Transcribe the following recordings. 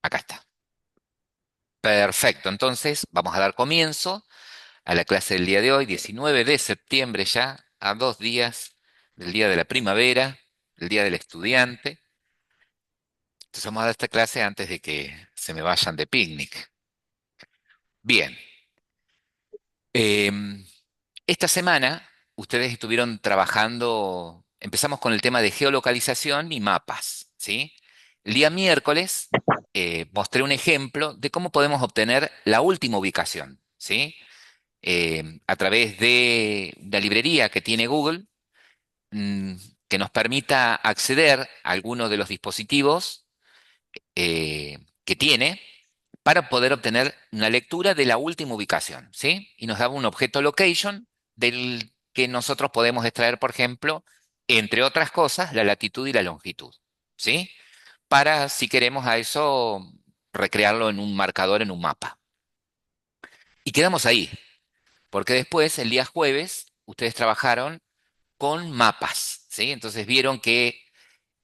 Acá está. Perfecto, entonces vamos a dar comienzo a la clase del día de hoy, 19 de septiembre ya, a 2 días del día de la primavera, el día del estudiante. Entonces vamos a dar esta clase antes de que se me vayan de picnic. Bien, em, esta semana ustedes estuvieron trabajando, empezamos con el tema de geolocalización y mapas, ¿sí? El día miércoles mostré un ejemplo de cómo podemos obtener la última ubicación, ¿sí? A través de una librería que tiene Google, mm, que nos permita acceder a alguno de los dispositivos que tiene para poder obtener una lectura de la última ubicación, ¿sí? Y nos daba un objeto location del que nosotros podemos extraer, por ejemplo, entre otras cosas, la latitud y la longitud, ¿sí? Para, si queremos a eso, recrearlo en un marcador, en un mapa. Y quedamos ahí, porque después, el día jueves, ustedes trabajaron con mapas, ¿sí? Entonces vieron que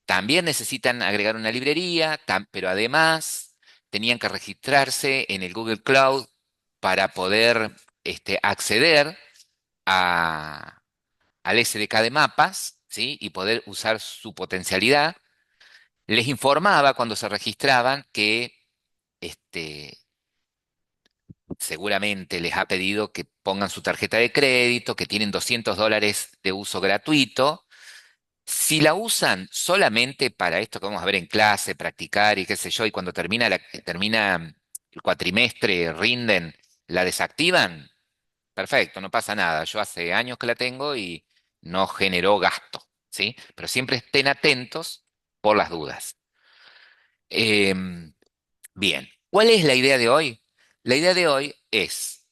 también necesitan agregar una librería, pero además tenían que registrarse en el Google Cloud para poder acceder a- al SDK de mapas, ¿sí? Y poder usar su potencialidad. Les informaba cuando se registraban que este, seguramente les ha pedido que pongan su tarjeta de crédito, que tienen $200 de uso gratuito. Si la usan solamente para esto que vamos a ver en clase, practicar y qué sé yo, y cuando termina el cuatrimestre, rinden, la desactivan, perfecto, no pasa nada. Yo hace años que la tengo y no generó gasto, ¿sí? Pero siempre estén atentos por las dudas. Em, Bien, ¿cuál es la idea de hoy? La idea de hoy es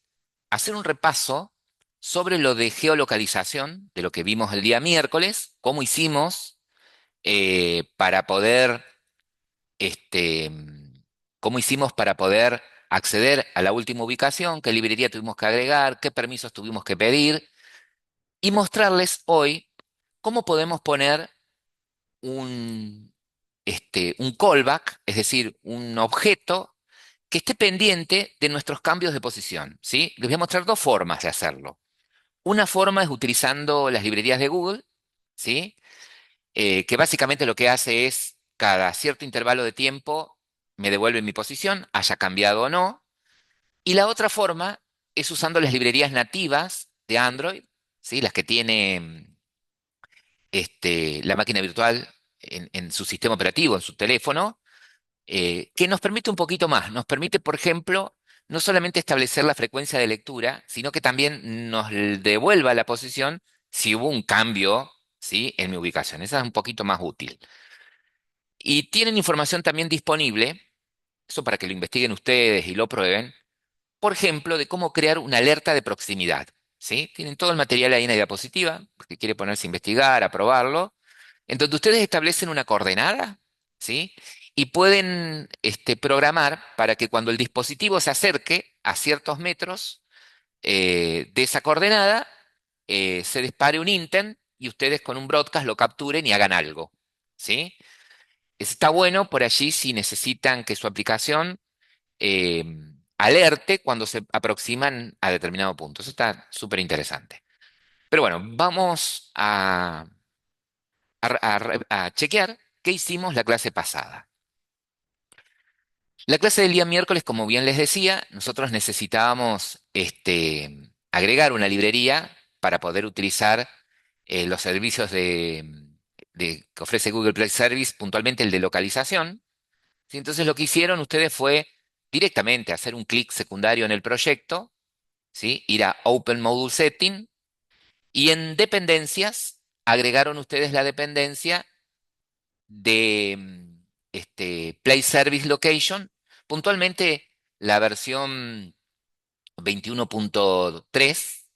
hacer un repaso sobre lo de geolocalización, de lo que vimos el día miércoles, cómo hicimos para poder, este, cómo hicimos para poder acceder a la última ubicación, qué librería tuvimos que agregar, qué permisos tuvimos que pedir, y mostrarles hoy cómo podemos poner un callback, es decir, un objeto que esté pendiente de nuestros cambios de posición, ¿sí? Les voy a mostrar dos formas de hacerlo. Una forma es utilizando las librerías de Google, ¿sí? Que básicamente lo que hace es, cada cierto intervalo de tiempo, me devuelve mi posición, haya cambiado o no. Y la otra forma es usando las librerías nativas de Android, ¿sí? Las que tiene la máquina virtual en su sistema operativo, en su teléfono, que nos permite un poquito más. Nos permite, por ejemplo, no solamente establecer la frecuencia de lectura, sino que también nos devuelva la posición si hubo un cambio, ¿sí? En mi ubicación. Esa es un poquito más útil. Y tienen información también disponible, eso para que lo investiguen ustedes y lo prueben, por ejemplo, de cómo crear una alerta de proximidad, ¿sí? Tienen todo el material ahí en la diapositiva, que quiere ponerse a investigar, a probarlo, en donde ustedes establecen una coordenada, ¿sí? Y pueden programar para que cuando el dispositivo se acerque a ciertos metros de esa coordenada, se dispare un intent y ustedes con un broadcast lo capturen y hagan algo, ¿sí? Está bueno por allí si necesitan que su aplicación eh, alerte cuando se aproximan a determinado punto. Eso está súper interesante. Pero bueno, vamos a chequear qué hicimos la clase pasada. La clase del día miércoles, como bien les decía, nosotros necesitábamos agregar una librería para poder utilizar los servicios que ofrece Google Play Service, puntualmente el de localización. ¿Sí? Entonces lo que hicieron ustedes fue directamente hacer un clic secundario en el proyecto, ¿sí? Ir a Open Module Setting y en dependencias agregaron ustedes la dependencia de Play Service Location, puntualmente la versión 21.3,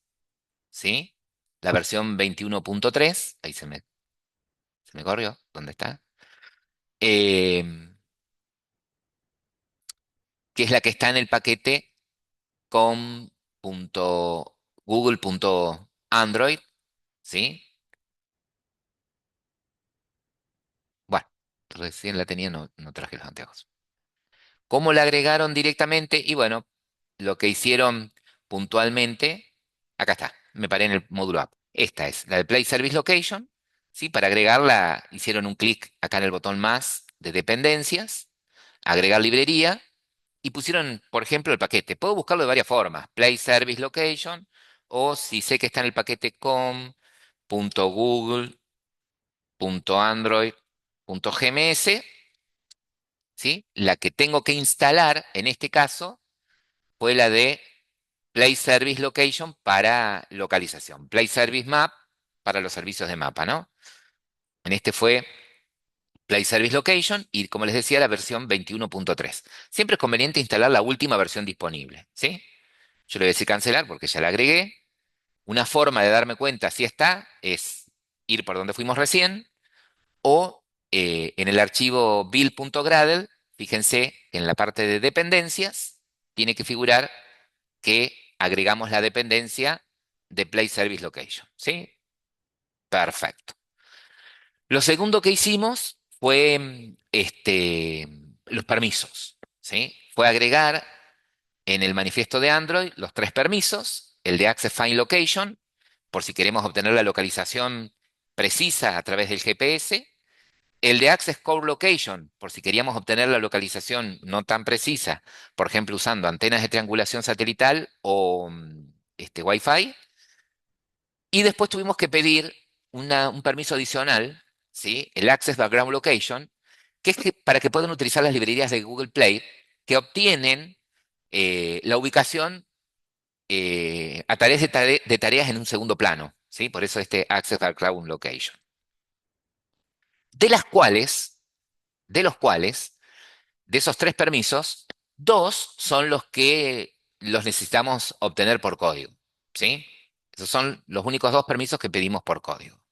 ¿sí? La versión 21.3, ahí se me corrió, ¿dónde está? Em, que es la que está en el paquete com.google.android, ¿sí? Bueno, recién la tenía, no traje los anteojos. ¿Cómo la agregaron directamente? Y bueno, lo que hicieron puntualmente, acá está, me paré en el módulo app. Esta es la de Play Service Location, ¿sí? Para agregarla, hicieron un clic acá en el botón más de dependencias, agregar librería, y pusieron, por ejemplo, el paquete. Puedo buscarlo de varias formas, Play Service Location, o si sé que está en el paquete com.google.android.gms, ¿sí? La que tengo que instalar, en este caso, fue la de Play Service Location para localización. Play Service Map para los servicios de mapa, ¿no? En este fue Play Service Location y, como les decía, la versión 21.3. Siempre es conveniente instalar la última versión disponible, ¿sí? Yo le voy a decir cancelar porque ya la agregué. Una forma de darme cuenta si está es ir por donde fuimos recién o en el archivo build.gradle, fíjense que en la parte de dependencias tiene que figurar que agregamos la dependencia de Play Service Location, ¿sí? Perfecto. Lo segundo que hicimos fue los permisos, ¿sí? Fue agregar en el manifiesto de Android los tres permisos, el de Access Find Location, por si queremos obtener la localización precisa a través del GPS, el de Access Core Location, por si queríamos obtener la localización no tan precisa, por ejemplo, usando antenas de triangulación satelital o Wi-Fi. Y después tuvimos que pedir un permiso adicional, ¿sí? El Access Background Location, para que puedan utilizar las librerías de Google Play que obtienen la ubicación a través de tareas en un segundo plano, ¿sí? Por eso este Access Background Location. De las cuales, de los cuales, de esos tres permisos, dos son los que los necesitamos obtener por código, ¿sí? Esos son los únicos dos permisos que pedimos por código.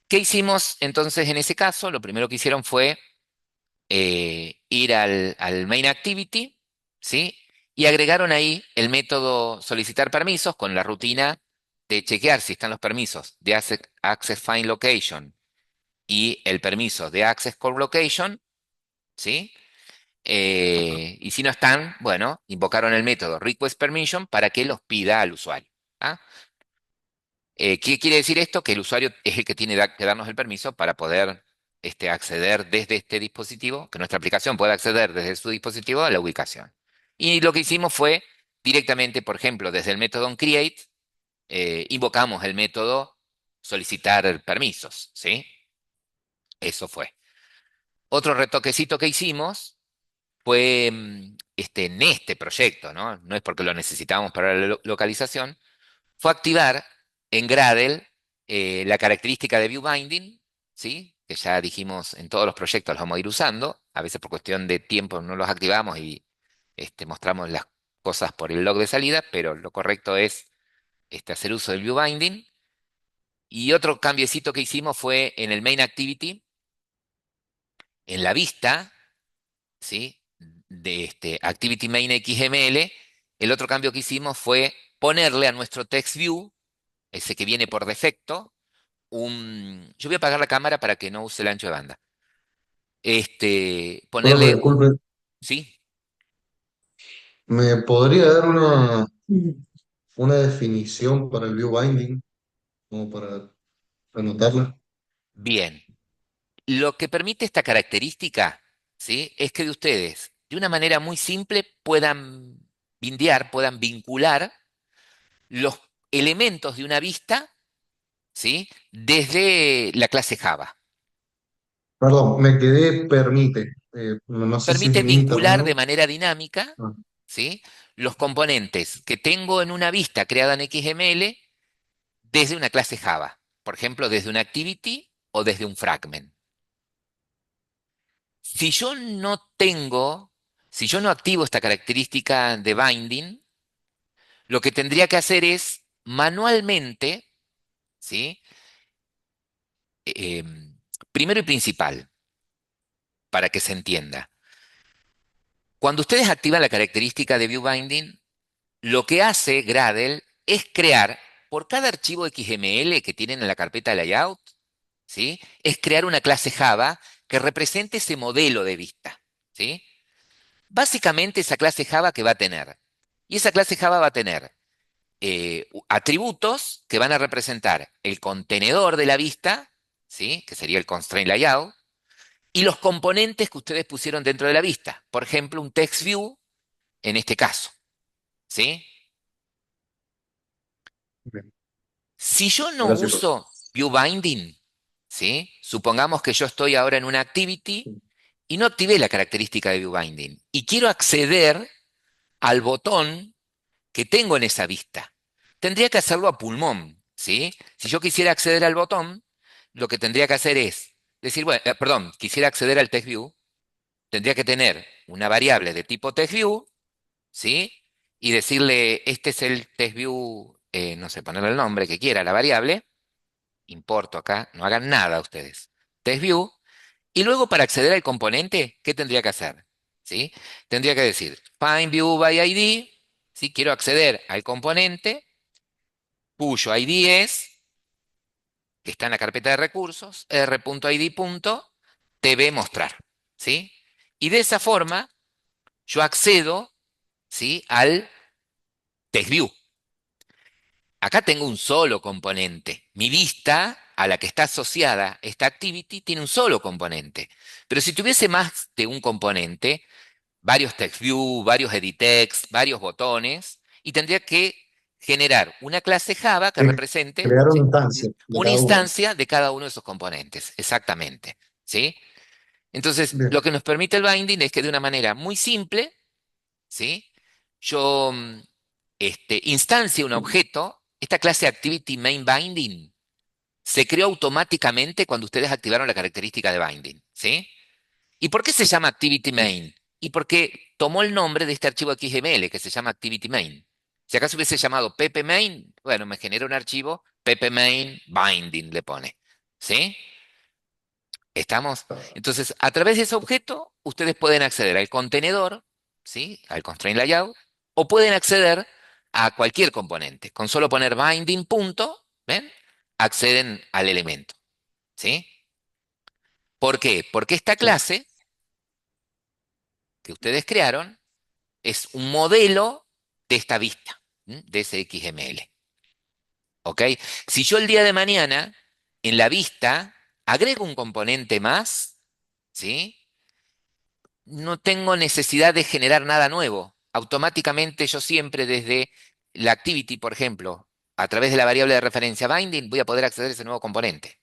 ¿Qué hicimos entonces en ese caso? Lo primero que hicieron fue ir al main activity, ¿sí? Y agregaron ahí el método solicitar permisos con la rutina de chequear si están los permisos de Access Find Location y el permiso de Access Core Location, ¿sí? Y si no están, bueno, invocaron el método request permission para que los pida al usuario. ¿Ah? ¿Qué quiere decir esto? Que el usuario es el que tiene que darnos el permiso para poder acceder desde este dispositivo, que nuestra aplicación pueda acceder desde su dispositivo a la ubicación. Y lo que hicimos fue directamente, por ejemplo, desde el método onCreate, invocamos el método solicitar permisos, ¿sí? Eso fue. Otro retoquecito que hicimos fue en este proyecto, ¿no? No es porque lo necesitábamos para la localización, fue activar en Gradle la característica de View Binding, ¿sí? Que ya dijimos en todos los proyectos los vamos a ir usando. A veces por cuestión de tiempo no los activamos y mostramos las cosas por el log de salida, pero lo correcto es hacer uso del View Binding. Y otro cambiecito que hicimos fue en el Main Activity, en la vista, ¿sí? De Activity Main XML. El otro cambio que hicimos fue ponerle a nuestro text view, ese que viene por defecto, yo voy a apagar la cámara para que no use el ancho de banda. Profe, Ponerle disculpe, ¿sí? ¿me podría dar una definición para el view binding, como para anotarla? Bien. Lo que permite esta característica, ¿sí? Es que de ustedes, de una manera muy simple, puedan bindear, puedan vincular los elementos de una vista, ¿sí? Desde la clase Java. Perdón, me quedé permite. No sé si es Permite mi vincular internet. de manera dinámica, Ah, ¿sí? Los componentes que tengo en una vista creada en XML desde una clase Java. Por ejemplo, desde una activity o desde un fragment. Si yo no tengo, si yo no activo esta característica de binding, lo que tendría que hacer es manualmente, ¿sí? Primero y principal, para que se entienda. Cuando ustedes activan la característica de view binding, lo que hace Gradle es crear, por cada archivo XML que tienen en la carpeta layout, ¿sí? Es crear una clase Java que represente ese modelo de vista, ¿sí? Básicamente esa clase Java que va a tener. Y esa clase Java va a tener atributos que van a representar el contenedor de la vista, ¿sí? Que sería el constraint layout, y los componentes que ustedes pusieron dentro de la vista. Por ejemplo, un text view en este caso, ¿sí? Bien. Si yo no Gracias. uso view binding, ¿sí? Supongamos que yo estoy ahora en una activity y no activé la característica de view binding y quiero acceder al botón que tengo en esa vista. Tendría que hacerlo a pulmón, ¿sí? Si yo quisiera acceder al botón, lo que tendría que hacer es decir, bueno, perdón, quisiera acceder al text view, tendría que tener una variable de tipo text view, ¿sí? Y decirle, este es el text view, no sé, ponerle el nombre que quiera a la variable, importo acá, no hagan nada ustedes. Text view, y luego para acceder al componente, ¿qué tendría que hacer? ¿Sí? Tendría que decir, find view by ID, si quiero acceder al componente, cuyo ID es, que está en la carpeta de recursos, r.id.tb mostrar, ¿sí? Y de esa forma yo accedo, ¿sí? Al text view. Acá tengo un solo componente. Mi vista a la que está asociada esta activity tiene un solo componente. Pero si tuviese más de un componente, varios text view, varios edit text, varios botones, y tendría que generar una clase Java que Eh, represente, Crear una ¿sí? instancia de Una cada uno. instancia de cada uno de esos componentes. Exactamente. ¿Sí? Entonces, lo Bien. que nos permite el binding es que de una manera muy simple, ¿sí? Yo instancia un objeto, esta clase Activity Main Binding se creó automáticamente cuando ustedes activaron la característica de binding, ¿sí? ¿Y por qué se llama Activity Main? Y porque tomó el nombre de este archivo XML que se llama Activity Main. Si acaso hubiese llamado pp main, bueno, me genera un archivo pp main binding le pone, ¿sí? ¿Estamos? Entonces, a través de ese objeto, ustedes pueden acceder al contenedor, ¿sí? Al constraint layout, o pueden acceder a cualquier componente. Con solo poner binding punto, ¿ven? Acceden al elemento, ¿sí? ¿Por qué? Porque esta Sí. clase que ustedes crearon es un modelo de esta vista, ¿m? De ese XML, ¿ok? Si yo el día de mañana, en la vista, agrego un componente más, ¿sí? No tengo necesidad de generar nada nuevo. Automáticamente yo siempre desde la activity, por ejemplo, a través de la variable de referencia binding, voy a poder acceder a ese nuevo componente.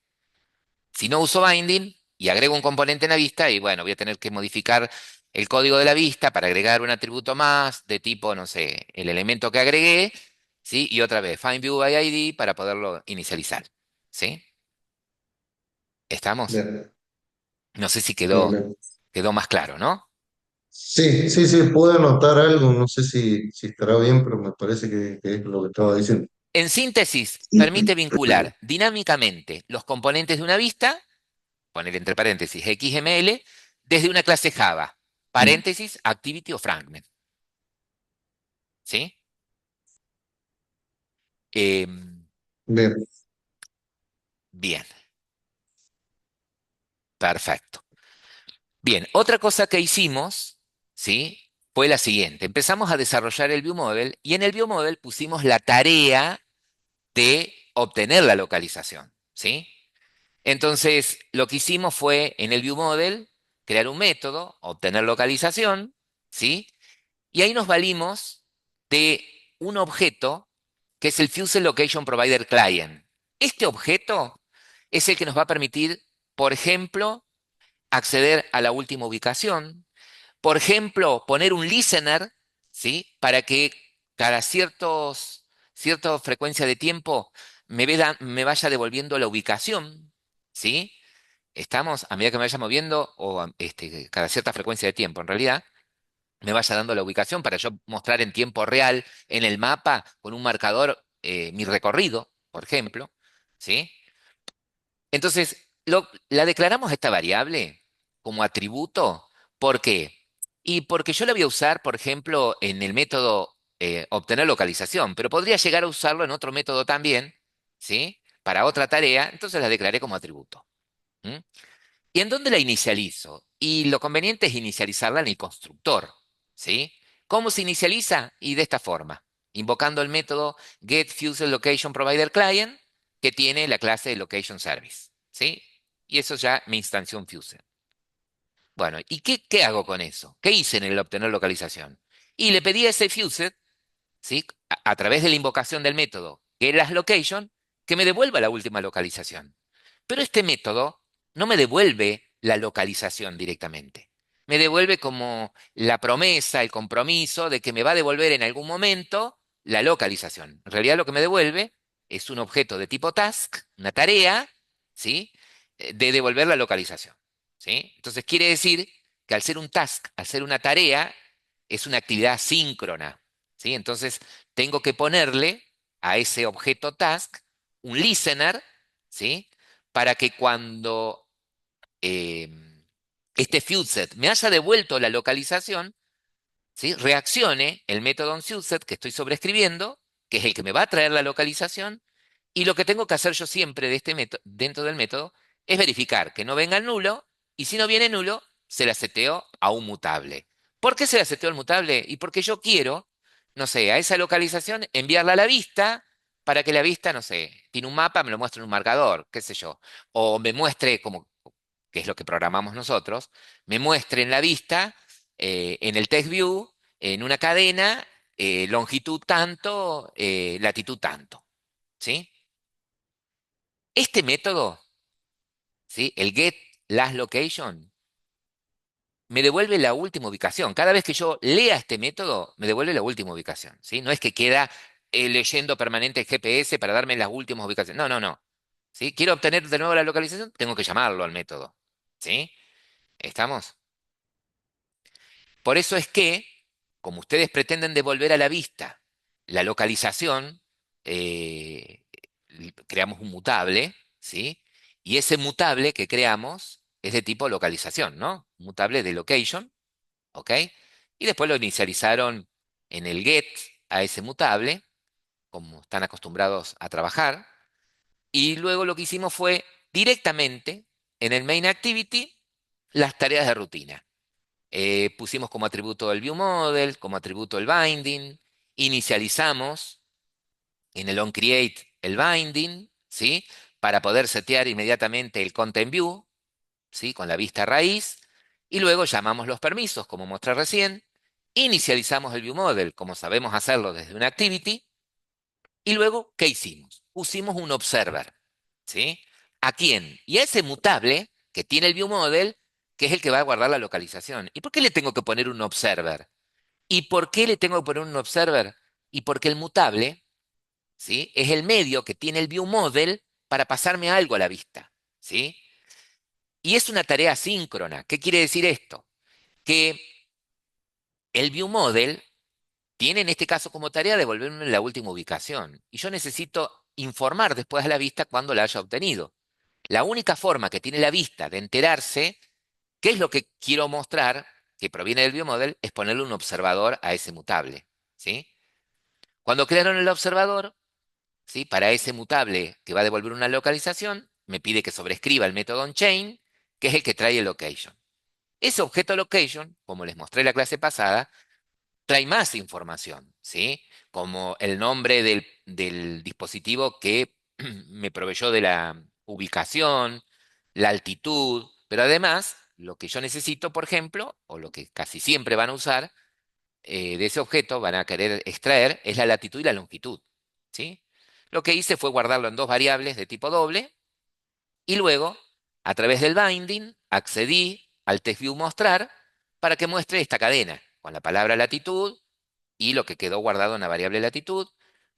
Si no uso binding y agrego un componente en la vista, y bueno, voy a tener que modificar el código de la vista para agregar un atributo más de tipo, no sé, el elemento que agregué, ¿sí? Y otra vez, find view by ID para poderlo inicializar, ¿sí? ¿Estamos? Bien. No sé si Bien, quedó, bien. quedó más claro, ¿no? Sí, sí, sí, pude anotar algo, no sé si estará bien, pero me parece que es lo que estaba diciendo. En síntesis, permite vincular dinámicamente los componentes de una vista, poner entre paréntesis XML, desde una clase Java, paréntesis, activity o fragment, ¿sí? Bien, Bien, perfecto. Bien, otra cosa que hicimos, ¿sí? Fue la siguiente. Empezamos a desarrollar el ViewModel y en el ViewModel pusimos la tarea de obtener la localización, ¿sí? Entonces, lo que hicimos fue en el ViewModel crear un método, obtener localización, ¿sí? Y ahí nos valimos de un objeto que es el Fuse Location Provider Client. Este objeto es el que nos va a permitir, por ejemplo, acceder a la última ubicación, por ejemplo, poner un listener, ¿sí? Para que cada cierta frecuencia de tiempo me vaya devolviendo la ubicación, ¿sí? Estamos, a medida que me vaya moviendo, o cada cierta frecuencia de tiempo, en realidad, me vaya dando la ubicación para yo mostrar en tiempo real en el mapa con un marcador mi recorrido, por ejemplo, ¿sí? Entonces, la declaramos esta variable como atributo. ¿Por qué? Y porque yo la voy a usar, por ejemplo, en el método obtener localización, pero podría llegar a usarlo en otro método también, ¿sí? Para otra tarea, entonces la declaré como atributo. ¿M? ¿Y en dónde la inicializo? Y lo conveniente es inicializarla en el constructor. ¿sí? ¿Cómo se inicializa? Y de esta forma, invocando el método getFusedLocationProviderClient, que tiene la clase de Location Service, ¿sí? Y eso ya me instanció un Fused. Bueno, ¿y qué hago con eso? ¿Qué hice en el obtener localización? Y le pedí a ese Fused, ¿sí? A través de la invocación del método getLastLocation, que me devuelva la última localización. Pero este método no me devuelve la localización directamente. Me devuelve como la promesa, el compromiso de que me va a devolver en algún momento la localización. En realidad lo que me devuelve es un objeto de tipo task, una tarea, ¿sí? De devolver la localización, ¿sí? Entonces quiere decir que al ser un task, al ser una tarea, es una actividad síncrona, ¿sí? Entonces tengo que ponerle a ese objeto task un listener, ¿sí? Para que cuando eh, este fuseset me haya devuelto la localización, ¿sí? Reaccione el método onFuseset que estoy sobreescribiendo, que es el que me va a traer la localización, y lo que tengo que hacer yo siempre de este método, dentro del método es verificar que no venga nulo, y si no viene nulo, se la seteo a un mutable. ¿Por qué se la seteo al mutable? Y porque yo quiero, no sé, a esa localización enviarla a la vista para que la vista, no sé, tiene un mapa, me lo muestre en un marcador, qué sé yo, o me muestre como, que es lo que programamos nosotros, me muestre en la vista, en el text view, en una cadena, longitud tanto, latitud tanto, ¿sí? Este método, ¿sí? El get last location, me devuelve la última ubicación. Cada vez que yo lea este método, me devuelve la última ubicación, ¿sí? No es que queda leyendo permanente el GPS para darme las últimas ubicaciones. No, no, no. ¿Sí? Quiero obtener de nuevo la localización, tengo que llamarlo al método. ¿Sí? ¿Estamos? Por eso es que, como ustedes pretenden devolver a la vista la localización, eh, creamos un mutable, ¿sí? Y ese mutable que creamos es de tipo localización, ¿no? Mutable de location, ¿ok? Y después lo inicializaron en el get a ese mutable, como están acostumbrados a trabajar. Y luego lo que hicimos fue directamente en el main activity las tareas de rutina. Pusimos como atributo el viewModel, como atributo el binding, inicializamos en el onCreate el binding, ¿sí? Para poder setear inmediatamente el content view, ¿sí? Con la vista raíz, y luego llamamos los permisos, como mostré recién, inicializamos el viewModel, como sabemos hacerlo desde una activity, y luego, ¿qué hicimos? Pusimos un observer, ¿sí? ¿A quién? Y a ese mutable que tiene el viewModel, que es el que va a guardar la localización. ¿Y por qué le tengo que poner un observer? ¿Y por qué le tengo que poner un observer? Y porque el mutable, ¿sí? Es el medio que tiene el viewModel para pasarme algo a la vista, ¿sí? Y es una tarea síncrona. ¿Qué quiere decir esto? Que el viewModel tiene en este caso como tarea devolverme la última ubicación. Y yo necesito informar después a la vista cuando la haya obtenido. La única forma que tiene la vista de enterarse qué es lo que quiero mostrar, que proviene del biomodel, es ponerle un observador a ese mutable, ¿sí? Cuando crearon el observador, ¿sí? Para ese mutable que va a devolver una localización, me pide que sobrescriba el método onChain, que es el que trae el location. Ese objeto location, como les mostré en la clase pasada, trae más información, ¿sí? Como el nombre del dispositivo que me proveyó de la ubicación, la altitud, pero además, lo que yo necesito, por ejemplo, o lo que casi siempre van a usar de ese objeto, van a querer extraer, es la latitud y la longitud, ¿sí? Lo que hice fue guardarlo en dos variables de tipo doble y luego, a través del binding, accedí al TextView mostrar para que muestre esta cadena con la palabra latitud y lo que quedó guardado en la variable latitud,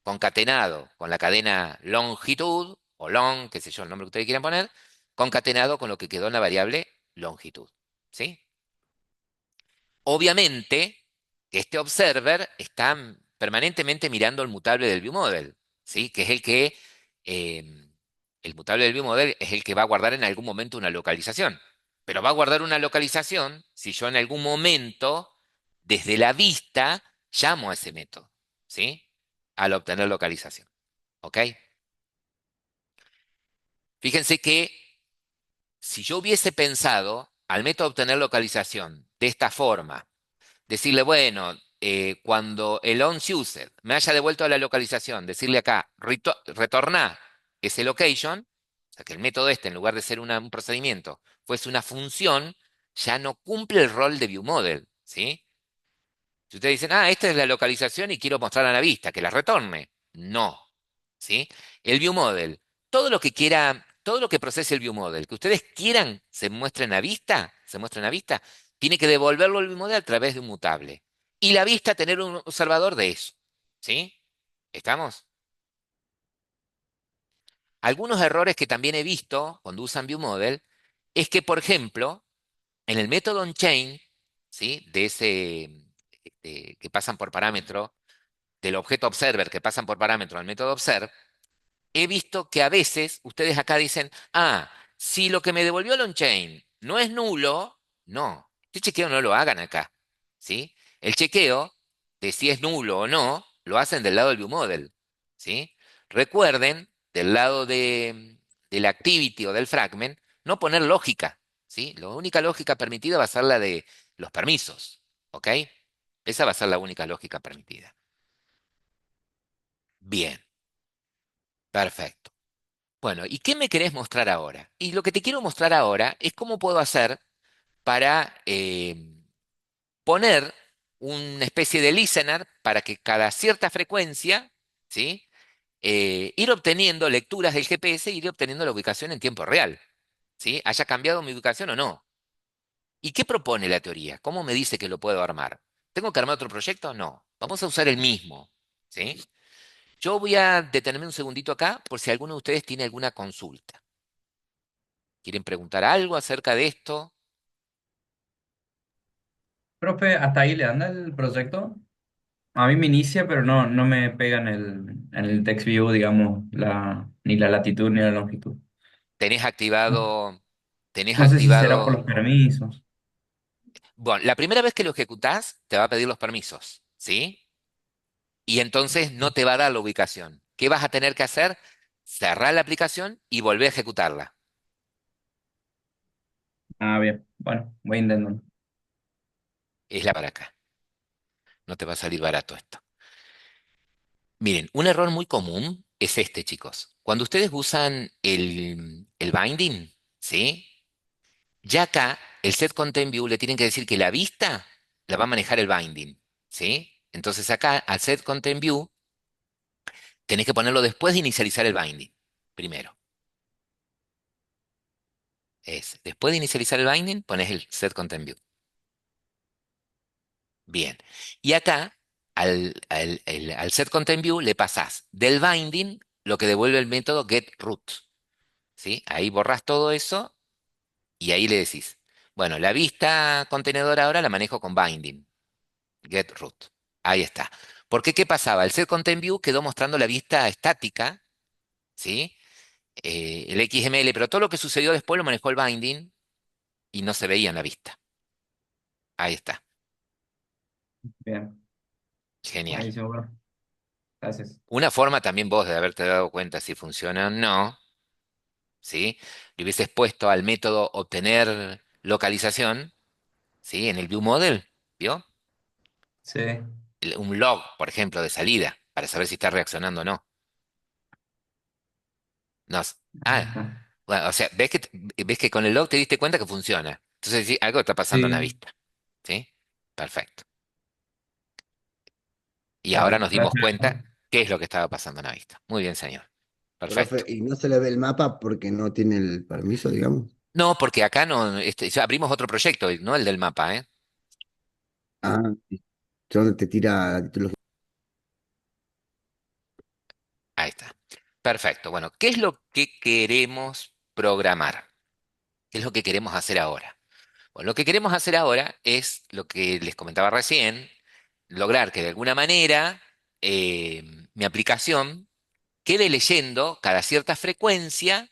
concatenado con la cadena longitud o long, qué sé yo, el nombre que ustedes quieran poner, concatenado con lo que quedó en la variable longitud. ¿Sí? Obviamente, este observer está permanentemente mirando el mutable del viewModel, ¿sí? Que es eh, el mutable del viewModel es el que va a guardar en algún momento una localización. Pero va a guardar una localización si yo en algún momento, desde la vista, llamo a ese método, ¿sí? Al obtener localización, ¿ok? Fíjense que si yo hubiese pensado al método obtener localización de esta forma, Decirle, bueno, cuando el onCuser me haya devuelto la localización, decirle acá, retorná ese location, o sea, que el método este, en lugar de ser un procedimiento, fuese una función, ya no cumple el rol de viewModel, ¿sí? Si ustedes dicen, esta es la localización y quiero mostrarla a la vista, que la retorne. No, ¿sí? El viewModel, todo lo que quiera, todo lo que procese el viewModel, que ustedes quieran se muestren a vista, tiene que devolverlo al viewModel a través de un mutable. Y la vista tener un observador de eso, ¿sí? ¿Estamos? Algunos errores que también he visto cuando usan viewModel es que, por ejemplo, en el método onChain, ¿sí? Que pasan por parámetro, del objeto observer que pasan por parámetro al método observe, he visto que a veces ustedes acá dicen, si lo que me devolvió el onchain no es nulo, no, este chequeo no lo hagan acá, ¿sí? El chequeo de si es nulo o no, lo hacen del lado del viewModel, ¿sí? Recuerden, del lado del activity o del fragment, no poner lógica, ¿sí? La única lógica permitida va a ser la de los permisos, ¿ok? Esa va a ser la única lógica permitida. Bien, perfecto. Bueno, ¿y qué me querés mostrar ahora? Y lo que te quiero mostrar ahora es cómo puedo hacer para poner una especie de listener para que cada cierta frecuencia, ¿sí? Ir obteniendo lecturas del GPS e ir obteniendo la ubicación en tiempo real, ¿sí? Haya cambiado mi ubicación o no. ¿Y qué propone la teoría? ¿Cómo me dice que lo puedo armar? ¿Tengo que armar otro proyecto? No. Vamos a usar el mismo, ¿sí? Yo voy a detenerme un segundito acá por si alguno de ustedes tiene alguna consulta. ¿Quieren preguntar algo acerca de esto? Profe, ¿hasta ahí le anda el proyecto? A mí me inicia, pero no me pega en el text view, digamos, ni la latitud ni la longitud. Tenés No, activado, tenés no sé si será por activado. los permisos. Bueno, la primera vez que lo ejecutás, te va a pedir los permisos, ¿sí? Y entonces no te va a dar la ubicación. ¿Qué vas a tener que hacer? Cerrar la aplicación y volver a ejecutarla. Ah, bien. Bueno, voy intentando. Es la para acá. No te va a salir barato esto. Miren, un error muy común es este, chicos. Cuando ustedes usan el binding, ¿sí? Ya acá, el set content view le tienen que decir que la vista la va a manejar el binding, ¿sí? Entonces acá, al set content view, tenés que ponerlo después de inicializar el binding, primero. Después de inicializar el binding, pones el set content view. Bien. Y acá, al set content view, le pasás del binding lo que devuelve el método getRoot, ¿sí? Ahí borrás todo eso y ahí le decís, bueno, la vista contenedor ahora la manejo con binding. Get root. Ahí está. Porque, ¿qué pasaba? El set content view quedó mostrando la vista estática, ¿sí? El XML, pero todo lo que sucedió después lo manejó el binding y no se veía en la vista. Ahí está. Bien. Genial. Buenísimo, bueno. Gracias. Una forma también vos de haberte dado cuenta si funciona o no, ¿sí? Le hubieses puesto al método obtener localización, ¿sí? En el view model, ¿vio? Sí. Un log, por ejemplo, de salida, para saber si está reaccionando o no. No. Ajá. Bueno, o sea, ves que con el log te diste cuenta que funciona. Entonces, sí, algo está pasando en la Sí. vista. ¿Sí? Perfecto. Y ahora Bueno, nos dimos gracias. cuenta qué es lo que estaba pasando en la vista. Muy bien, señor. Profe, Perfecto. y no se le ve el mapa porque no tiene el permiso, digamos. No, porque acá no, ya abrimos otro proyecto, no el del mapa, ¿eh? Ah, sí. Donde te tira la titulación. Ahí está. Perfecto. Bueno, ¿qué es lo que queremos programar? ¿Qué es lo que queremos hacer ahora? Bueno, lo que queremos hacer ahora es lo que les comentaba recién, lograr que de alguna manera eh, mi aplicación quede leyendo cada cierta frecuencia,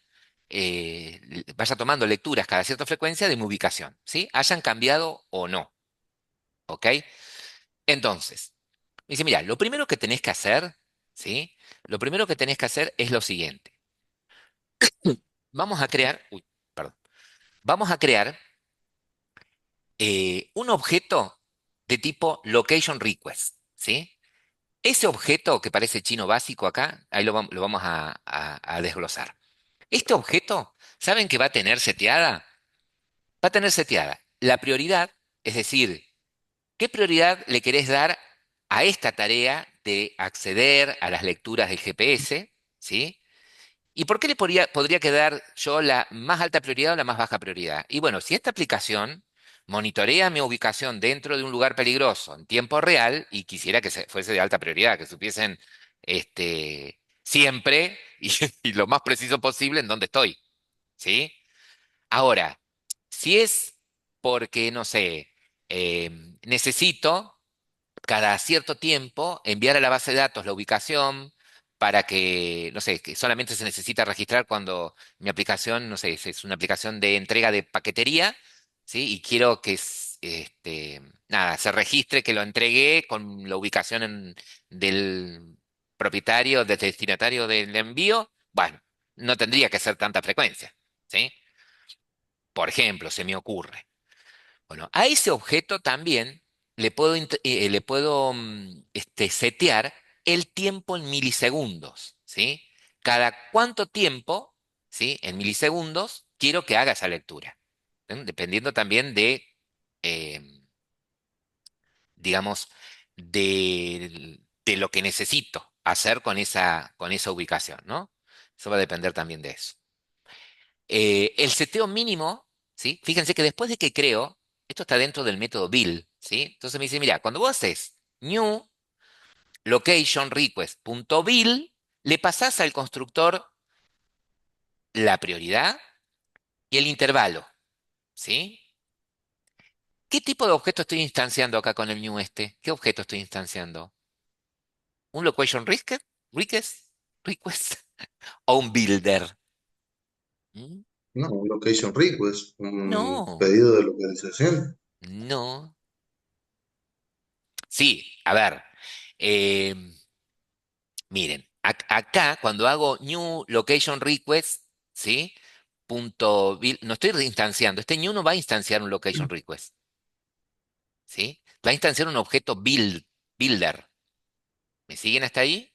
vaya tomando lecturas cada cierta frecuencia de mi ubicación, ¿sí? Hayan cambiado o no, ¿ok? Entonces, me dice, mira, lo primero que tenés que hacer, ¿sí? Lo primero que tenés que hacer es lo siguiente. Vamos a crear, uy, perdón, vamos a crear un objeto, de tipo location request, ¿sí? Ese objeto que parece chino básico acá, ahí lo vamos a desglosar. Este objeto, ¿saben que va a tener seteada? Va a tener seteada la prioridad, es decir, ¿qué prioridad le querés dar a esta tarea de acceder a las lecturas del GPS? ¿Sí? ¿Y por qué le podría quedar yo la más alta prioridad o la más baja prioridad? Y bueno, si esta aplicación monitorea mi ubicación dentro de un lugar peligroso en tiempo real y quisiera que fuese de alta prioridad, que supiesen siempre y lo más preciso posible en dónde estoy, ¿sí? Ahora, si es porque, no sé, necesito cada cierto tiempo enviar a la base de datos la ubicación para que, no sé, que solamente se necesita registrar cuando mi aplicación, no sé, es una aplicación de entrega de paquetería, ¿sí? Y quiero que, nada, se registre que lo entregué con la ubicación del propietario, del destinatario del envío. Bueno, no tendría que ser tanta frecuencia, ¿sí? Por ejemplo, se me ocurre. Bueno, a ese objeto también le puedo setear el tiempo en milisegundos, ¿sí? Cada cuánto tiempo, ¿sí? En milisegundos, quiero que haga esa lectura. Dependiendo también eh, digamos, de lo que necesito hacer con esa ubicación, ¿no? Eso va a depender también de eso. El seteo mínimo, ¿sí? Fíjense que después de que creo, esto está dentro del método build, ¿sí? Entonces me dice, mira, cuando vos haces new location request.build, le pasás al constructor la prioridad y el intervalo, ¿sí? ¿Qué tipo de objeto estoy instanciando acá con el new este? ¿Qué objeto estoy instanciando? ¿Un location request? ¿Request? ¿Request? ¿O un builder? ¿Mm? No, un location request, un No, pedido de localización. no. Sí, a ver. em, Miren, acá cuando hago new location request, ¿sí? No estoy reinstanciando. Este new no va a instanciar un location request, ¿sí? Va a instanciar un objeto builder. ¿Me siguen hasta ahí?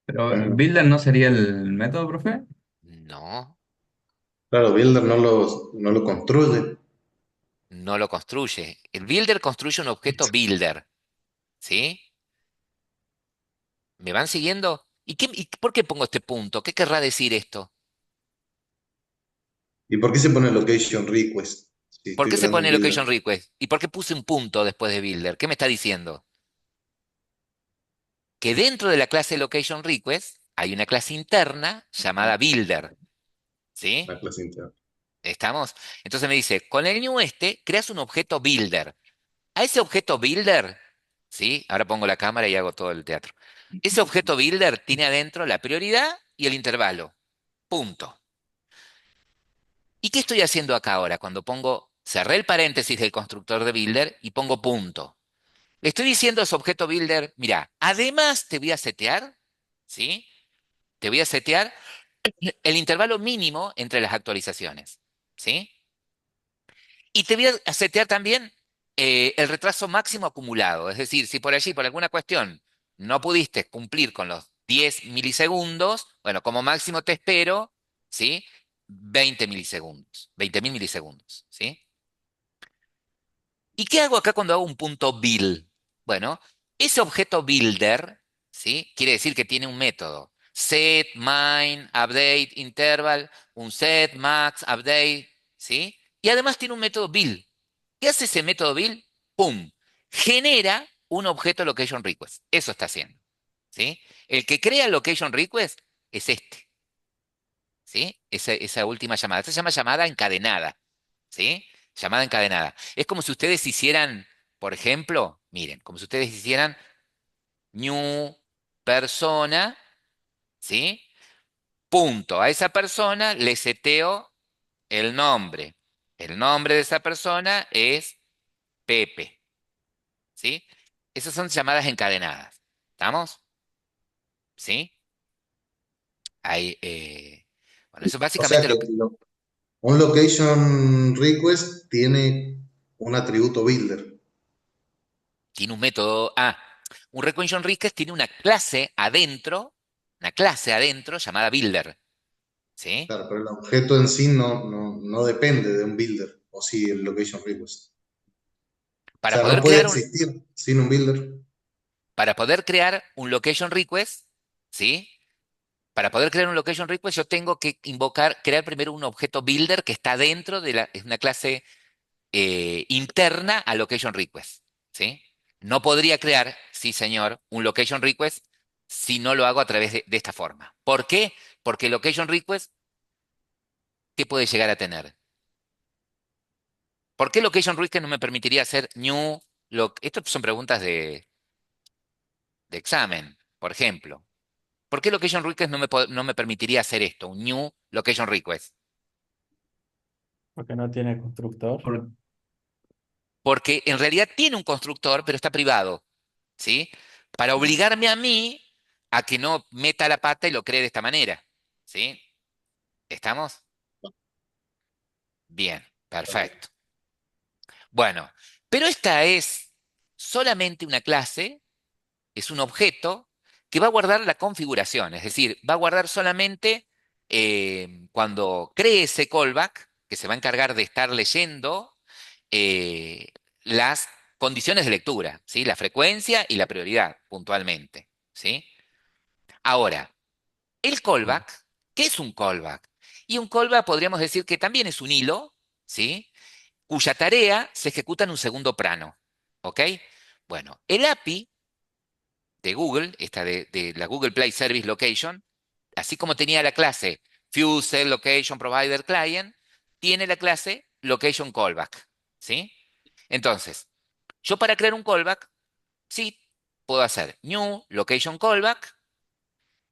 Pero Mm, Builder no sería el método, profe. No, claro, Builder no lo construye. no lo construye. El builder construye un objeto builder, ¿sí? ¿Me van siguiendo? ¿Y por qué pongo este punto? ¿Qué querrá decir esto? ¿Y por qué se pone location request? Si ¿Por estoy qué se creando un pone Builder. location request? ¿Y por qué puse un punto después de builder? ¿Qué me está diciendo? Que dentro de la clase location request hay una clase interna llamada builder, ¿sí? La clase interna. ¿Estamos? Entonces me dice, con el new creas un objeto builder. A ese objeto builder, ¿sí? Ahora pongo la cámara y hago todo el teatro. Ese objeto builder tiene adentro la prioridad y el intervalo. Punto. ¿Y qué estoy haciendo acá ahora cuando cerré el paréntesis del constructor de builder y pongo punto? Le estoy diciendo a ese objeto builder, mira, además te voy a setear, ¿sí? Te voy a setear el intervalo mínimo entre las actualizaciones, ¿sí? Y te voy a setear también el retraso máximo acumulado. Es decir, si por allí, por alguna cuestión, no pudiste cumplir con los 10 milisegundos, bueno, como máximo te espero, ¿sí? 20 milisegundos, 20.000 milisegundos, ¿sí? ¿Y qué hago acá cuando hago un punto build? Bueno, ese objeto builder, ¿sí? Quiere decir que tiene un método. Set, mine, update, interval, un set, max, update, ¿sí? Y además tiene un método build. ¿Qué hace ese método build? ¡Pum! Genera un objeto location request. Eso está haciendo, ¿sí? El que crea el location request es este, ¿sí? Esa última llamada. Esta se llama llamada encadenada, ¿sí? Llamada encadenada. Es como si ustedes hicieran, por ejemplo, miren, como si ustedes hicieran new persona, ¿sí? Punto. A esa persona le seteo el nombre. El nombre de esa persona es Pepe, ¿sí? Esas son llamadas encadenadas. ¿Estamos? ¿Sí? Ahí, bueno, eso es O sea básicamente que lo que... un location request tiene un atributo Builder. Tiene un método, un requisition request tiene una clase adentro llamada builder, ¿sí? Claro, pero el objeto en sí no depende de un builder, o sí, el location request. O Para sea, no poder puede crear existir sin un builder. para poder crear un location request, ¿sí? Para poder crear un location request, yo tengo que crear primero un objeto builder que está dentro es una clase interna a location request, ¿sí? No podría crear, sí señor, un location request si no lo hago a través de esta forma. ¿Por qué? Porque location request, ¿qué puede llegar a tener? ¿Por qué location request no me permitiría hacer Estas son preguntas de examen, por ejemplo. ¿Por qué location request no me permitiría hacer esto, un new location request? Porque no tiene constructor. Por- Porque en realidad tiene un constructor, pero está privado, ¿sí? Para obligarme a mí a que no meta la pata y lo cree de esta manera, ¿sí? ¿Estamos? Bien, perfecto. Bueno, pero esta es solamente una clase, es un objeto que va a guardar la configuración, es decir, va a guardar solamente cuando cree ese callback, que se va a encargar de estar leyendo eh, las condiciones de lectura, ¿sí? La frecuencia y la prioridad, puntualmente, ¿sí? Ahora, el callback, ¿qué es un callback? Y un callback podríamos decir que también es un hilo, ¿sí? Cuya tarea se ejecuta en un segundo plano, ¿ok? Bueno, el API de Google, esta de la Google Play Service Location, así como tenía la clase Fuse Location Provider Client, tiene la clase Location Callback, ¿sí? Entonces, yo para crear un callback, sí, puedo hacer new location callback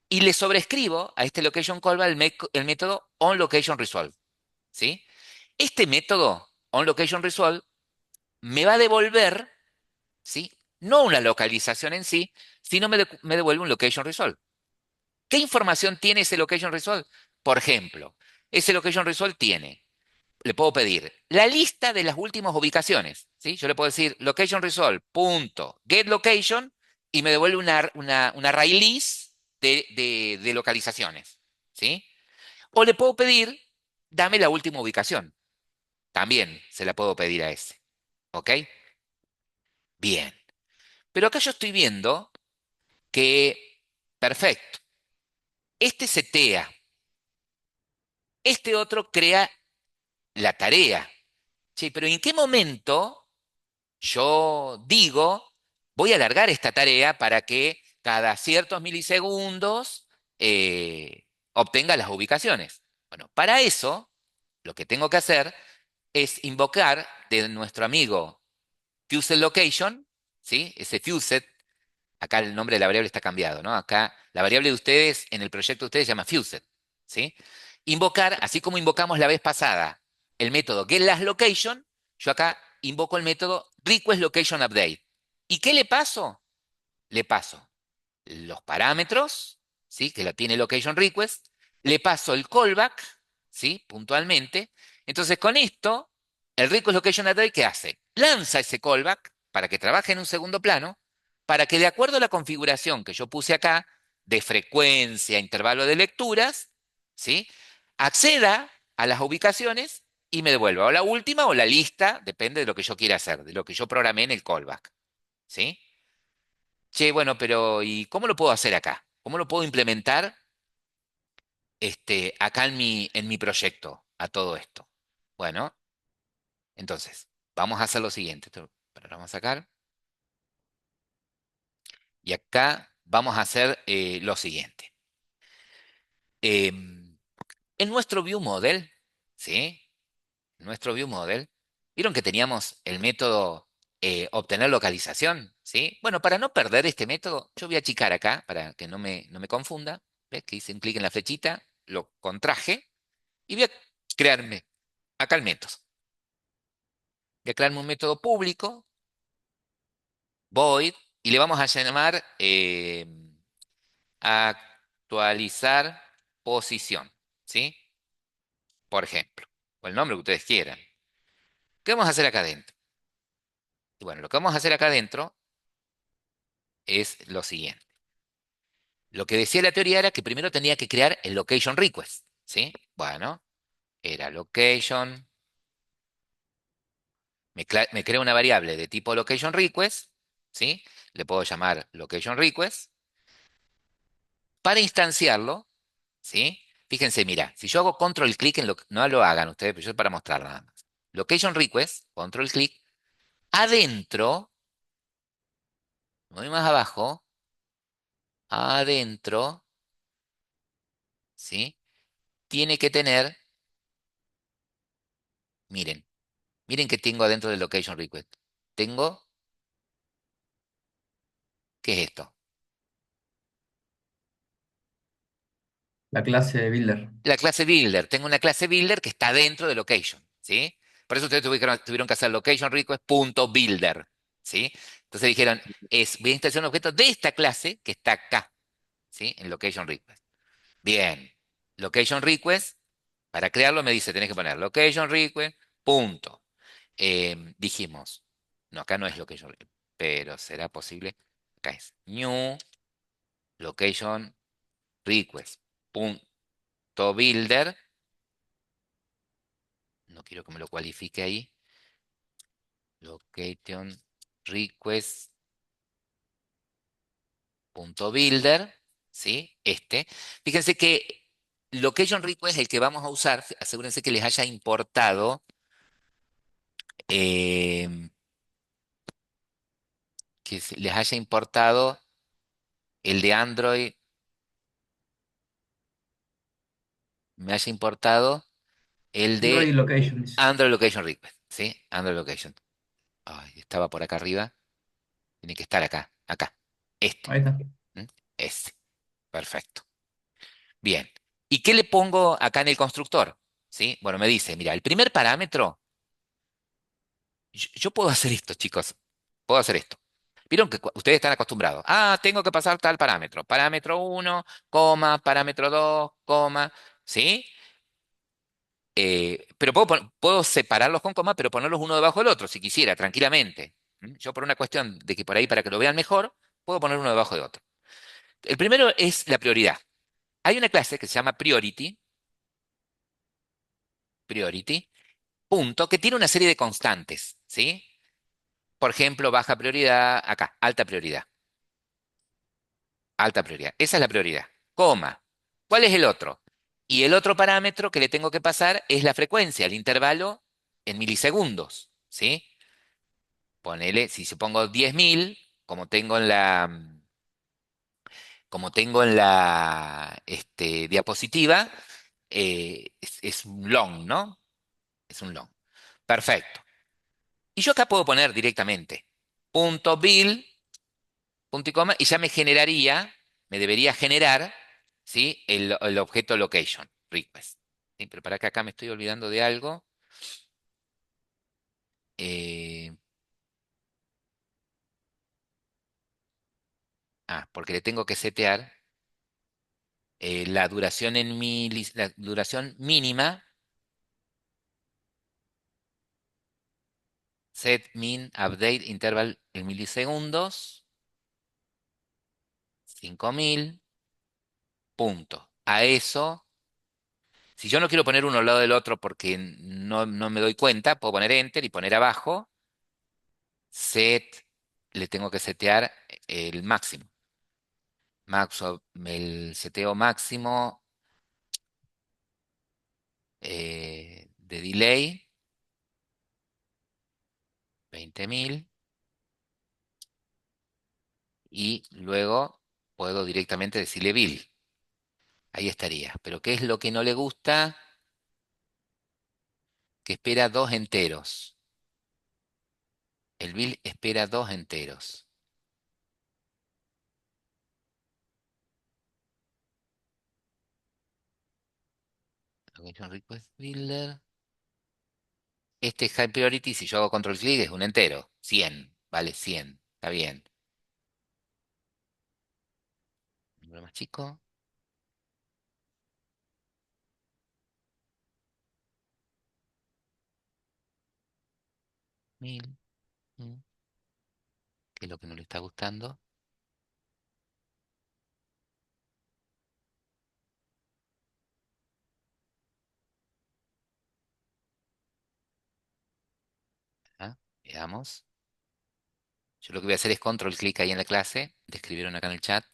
y le sobrescribo a este location callback el método onLocationResolve, ¿sí? Este método onLocationResolve me va a devolver, ¿sí? No una localización en sí, sino me devuelve un location resolve. ¿Qué información tiene ese location resolve? Por ejemplo, ese location resolve tiene le puedo pedir la lista de las últimas ubicaciones, ¿sí? Yo le puedo decir location resolve punto get location y me devuelve una array list de localizaciones, ¿sí? O le puedo pedir, dame la última ubicación. También se la puedo pedir a ese, ¿ok? Bien. Pero acá yo estoy viendo que, perfecto, este setea, este otro crea la tarea. Sí, pero ¿en qué momento yo digo, voy a alargar esta tarea para que cada ciertos milisegundos obtenga las ubicaciones? Bueno, para eso, lo que tengo que hacer es invocar de nuestro amigo FusedLocation, ¿sí? Ese Fused, acá el nombre de la variable está cambiado, ¿no? Acá la variable de ustedes, en el proyecto de ustedes se llama Fused, ¿sí? Invocar, así como invocamos la vez pasada el método getLastLocation, yo acá invoco el método requestLocationUpdate. ¿Y qué le paso? Le paso los parámetros, ¿sí? Que lo tiene location request, le paso el callback, ¿sí? Puntualmente. Entonces, con esto, el request location update, ¿qué hace? Lanza ese callback para que trabaje en un segundo plano, para que de acuerdo a la configuración que yo puse acá, de frecuencia, intervalo de lecturas, ¿sí? Acceda a las ubicaciones y me devuelva o la última o la lista, depende de lo que yo quiera hacer, de lo que yo programé en el callback, ¿sí? Che, bueno, pero ¿y cómo lo puedo hacer acá? ¿Cómo lo puedo implementar acá en mi proyecto a todo esto? Bueno, entonces, vamos a hacer lo siguiente. Lo vamos a sacar. Y acá vamos a hacer lo siguiente. Em, en nuestro view model, ¿sí? En nuestro view model, ¿vieron que teníamos el método obtener localización? ¿Sí? Bueno, para no perder este método, yo voy a achicar acá para que no me confunda. ¿Ves? Que hice un clic en la flechita, lo contraje y voy a crearme acá el método. Voy a crearme un método público, void, y le vamos a llamar actualizar posición, ¿sí? Por ejemplo, o el nombre que ustedes quieran. ¿Qué vamos a hacer acá adentro? Y bueno, lo que vamos a hacer acá adentro es lo siguiente. Lo que decía la teoría era que primero tenía que crear el location request, ¿sí? Bueno, era location, me crea una variable de tipo location request, ¿sí? Le puedo llamar location request. Para instanciarlo, ¿sí? Fíjense, mira, si yo hago control clic en lo no lo hagan ustedes, pero yo para mostrar nada más. Location request, control clic, adentro, muy más abajo, adentro, ¿sí? Tiene que tener, miren, miren que tengo adentro del location request. Tengo, ¿qué es esto? La clase de Builder. La clase builder. Tengo una clase builder que está dentro de location, ¿sí? Por eso ustedes tuvieron que hacer location request.builder, ¿sí? Entonces dijeron, voy a instanciar un objeto de esta clase que está acá, ¿sí? En location request. Bien. Location request, para crearlo me dice, tenés que poner location request, punto. Dijimos, no, acá no es location request, pero será posible. Acá es new location request, punto builder. No quiero que me lo cualifique ahí. Location request punto builder, ¿sí? Fíjense que location request es el que vamos a usar. Asegúrense que les haya importado, eh, les haya importado el de Android, me haya importado el Android de Locations. Android Location Request, ¿sí? Android Location. Ay, estaba por acá arriba. Tiene que estar acá, acá. Este. Ahí está. ¿Mm? Este. Perfecto. Bien. ¿Y qué le pongo acá en el constructor? ¿Sí? Bueno, me dice, mira, el primer parámetro, yo puedo hacer esto, chicos. Puedo hacer esto. Vieron que ustedes están acostumbrados. Ah, tengo que pasar tal parámetro. Parámetro uno, coma, parámetro 2, coma. ¿Sí? Pero puedo separarlos con coma, pero ponerlos uno debajo del otro, si quisiera, tranquilamente. ¿Mm? Yo por una cuestión de que por ahí, para que lo vean mejor, puedo poner uno debajo de otro. El primero es la prioridad. Hay una clase que se llama priority, punto, que tiene una serie de constantes, ¿sí? Por ejemplo, baja prioridad, acá, alta prioridad. Esa es la prioridad. Coma. ¿Cuál es el otro? Y el otro parámetro que le tengo que pasar es la frecuencia, el intervalo en milisegundos, ¿sí? Ponele, si yo pongo 10.000, como tengo en la diapositiva, es un long, ¿no? Es un long. Perfecto. Y yo acá puedo poner directamente punto .bil, punto y coma, y ya me debería generar, ¿sí? El objeto location request. ¿Sí? Pero para que acá me estoy olvidando de algo. eh, porque le tengo que setear la duración la duración mínima, set min update interval en milisegundos, 5000, punto. A eso, si yo no quiero poner uno al lado del otro porque no me doy cuenta, puedo poner enter y poner abajo, set, le tengo que setear el máximo. El seteo máximo de delay, 20.000, y luego puedo directamente decirle bill. Ahí estaría. Pero ¿qué es lo que no le gusta? Que espera dos enteros. El bill espera dos enteros. Location request builder. Este high priority, si yo hago control click, es un entero. 100. Vale 100. Está bien. Número más chico. 1000. ¿Qué es lo que no le está gustando? Veamos. Yo lo que voy a hacer es control clic ahí en la clase, de escribieron acá en el chat.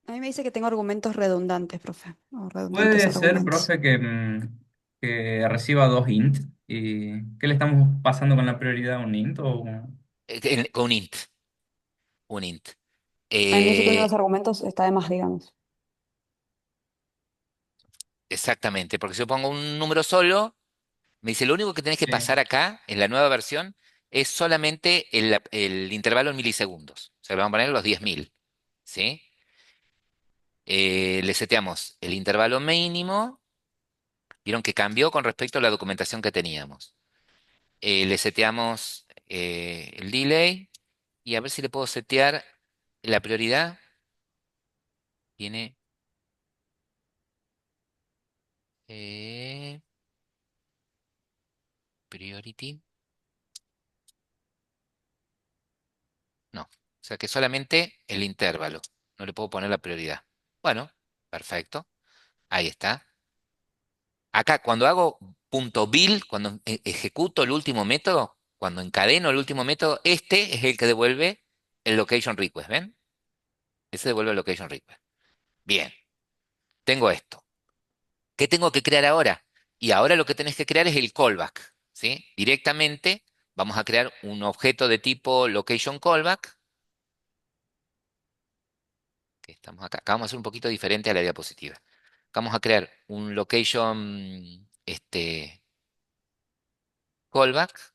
A mí me dice que tengo argumentos redundantes, profe. O redundantes Puede ser, argumentos. profe, que reciba dos int. ¿Y qué le estamos pasando con la prioridad? ¿Un int o...? Con un int. Un int. A mí me dice que uno de Eh, los argumentos está de más, digamos. exactamente, porque si yo pongo un número solo, me dice lo único que tenés que Sí. pasar acá, en la nueva versión, es solamente el intervalo en milisegundos. O sea, le vamos a poner los 10.000. ¿Sí? Le seteamos el intervalo mínimo. Vieron que cambió con respecto a la documentación que teníamos. Le seteamos el delay y a ver si le puedo setear la prioridad. Tiene eh, priority. No. O sea que solamente el intervalo. No le puedo poner la prioridad. Bueno, perfecto. Ahí está. Acá, cuando hago punto .bil, cuando ejecuto el último método, cuando encadeno el último método, este es el que devuelve el location request, ¿ven? Ese devuelve el location request. Bien, tengo esto. ¿Qué tengo que crear ahora? Y ahora lo que tenés que crear es el callback, ¿sí? Directamente vamos a crear un objeto de tipo location callback, que estamos acá. Acá vamos a hacer un poquito diferente a la diapositiva. Vamos a crear un location callback,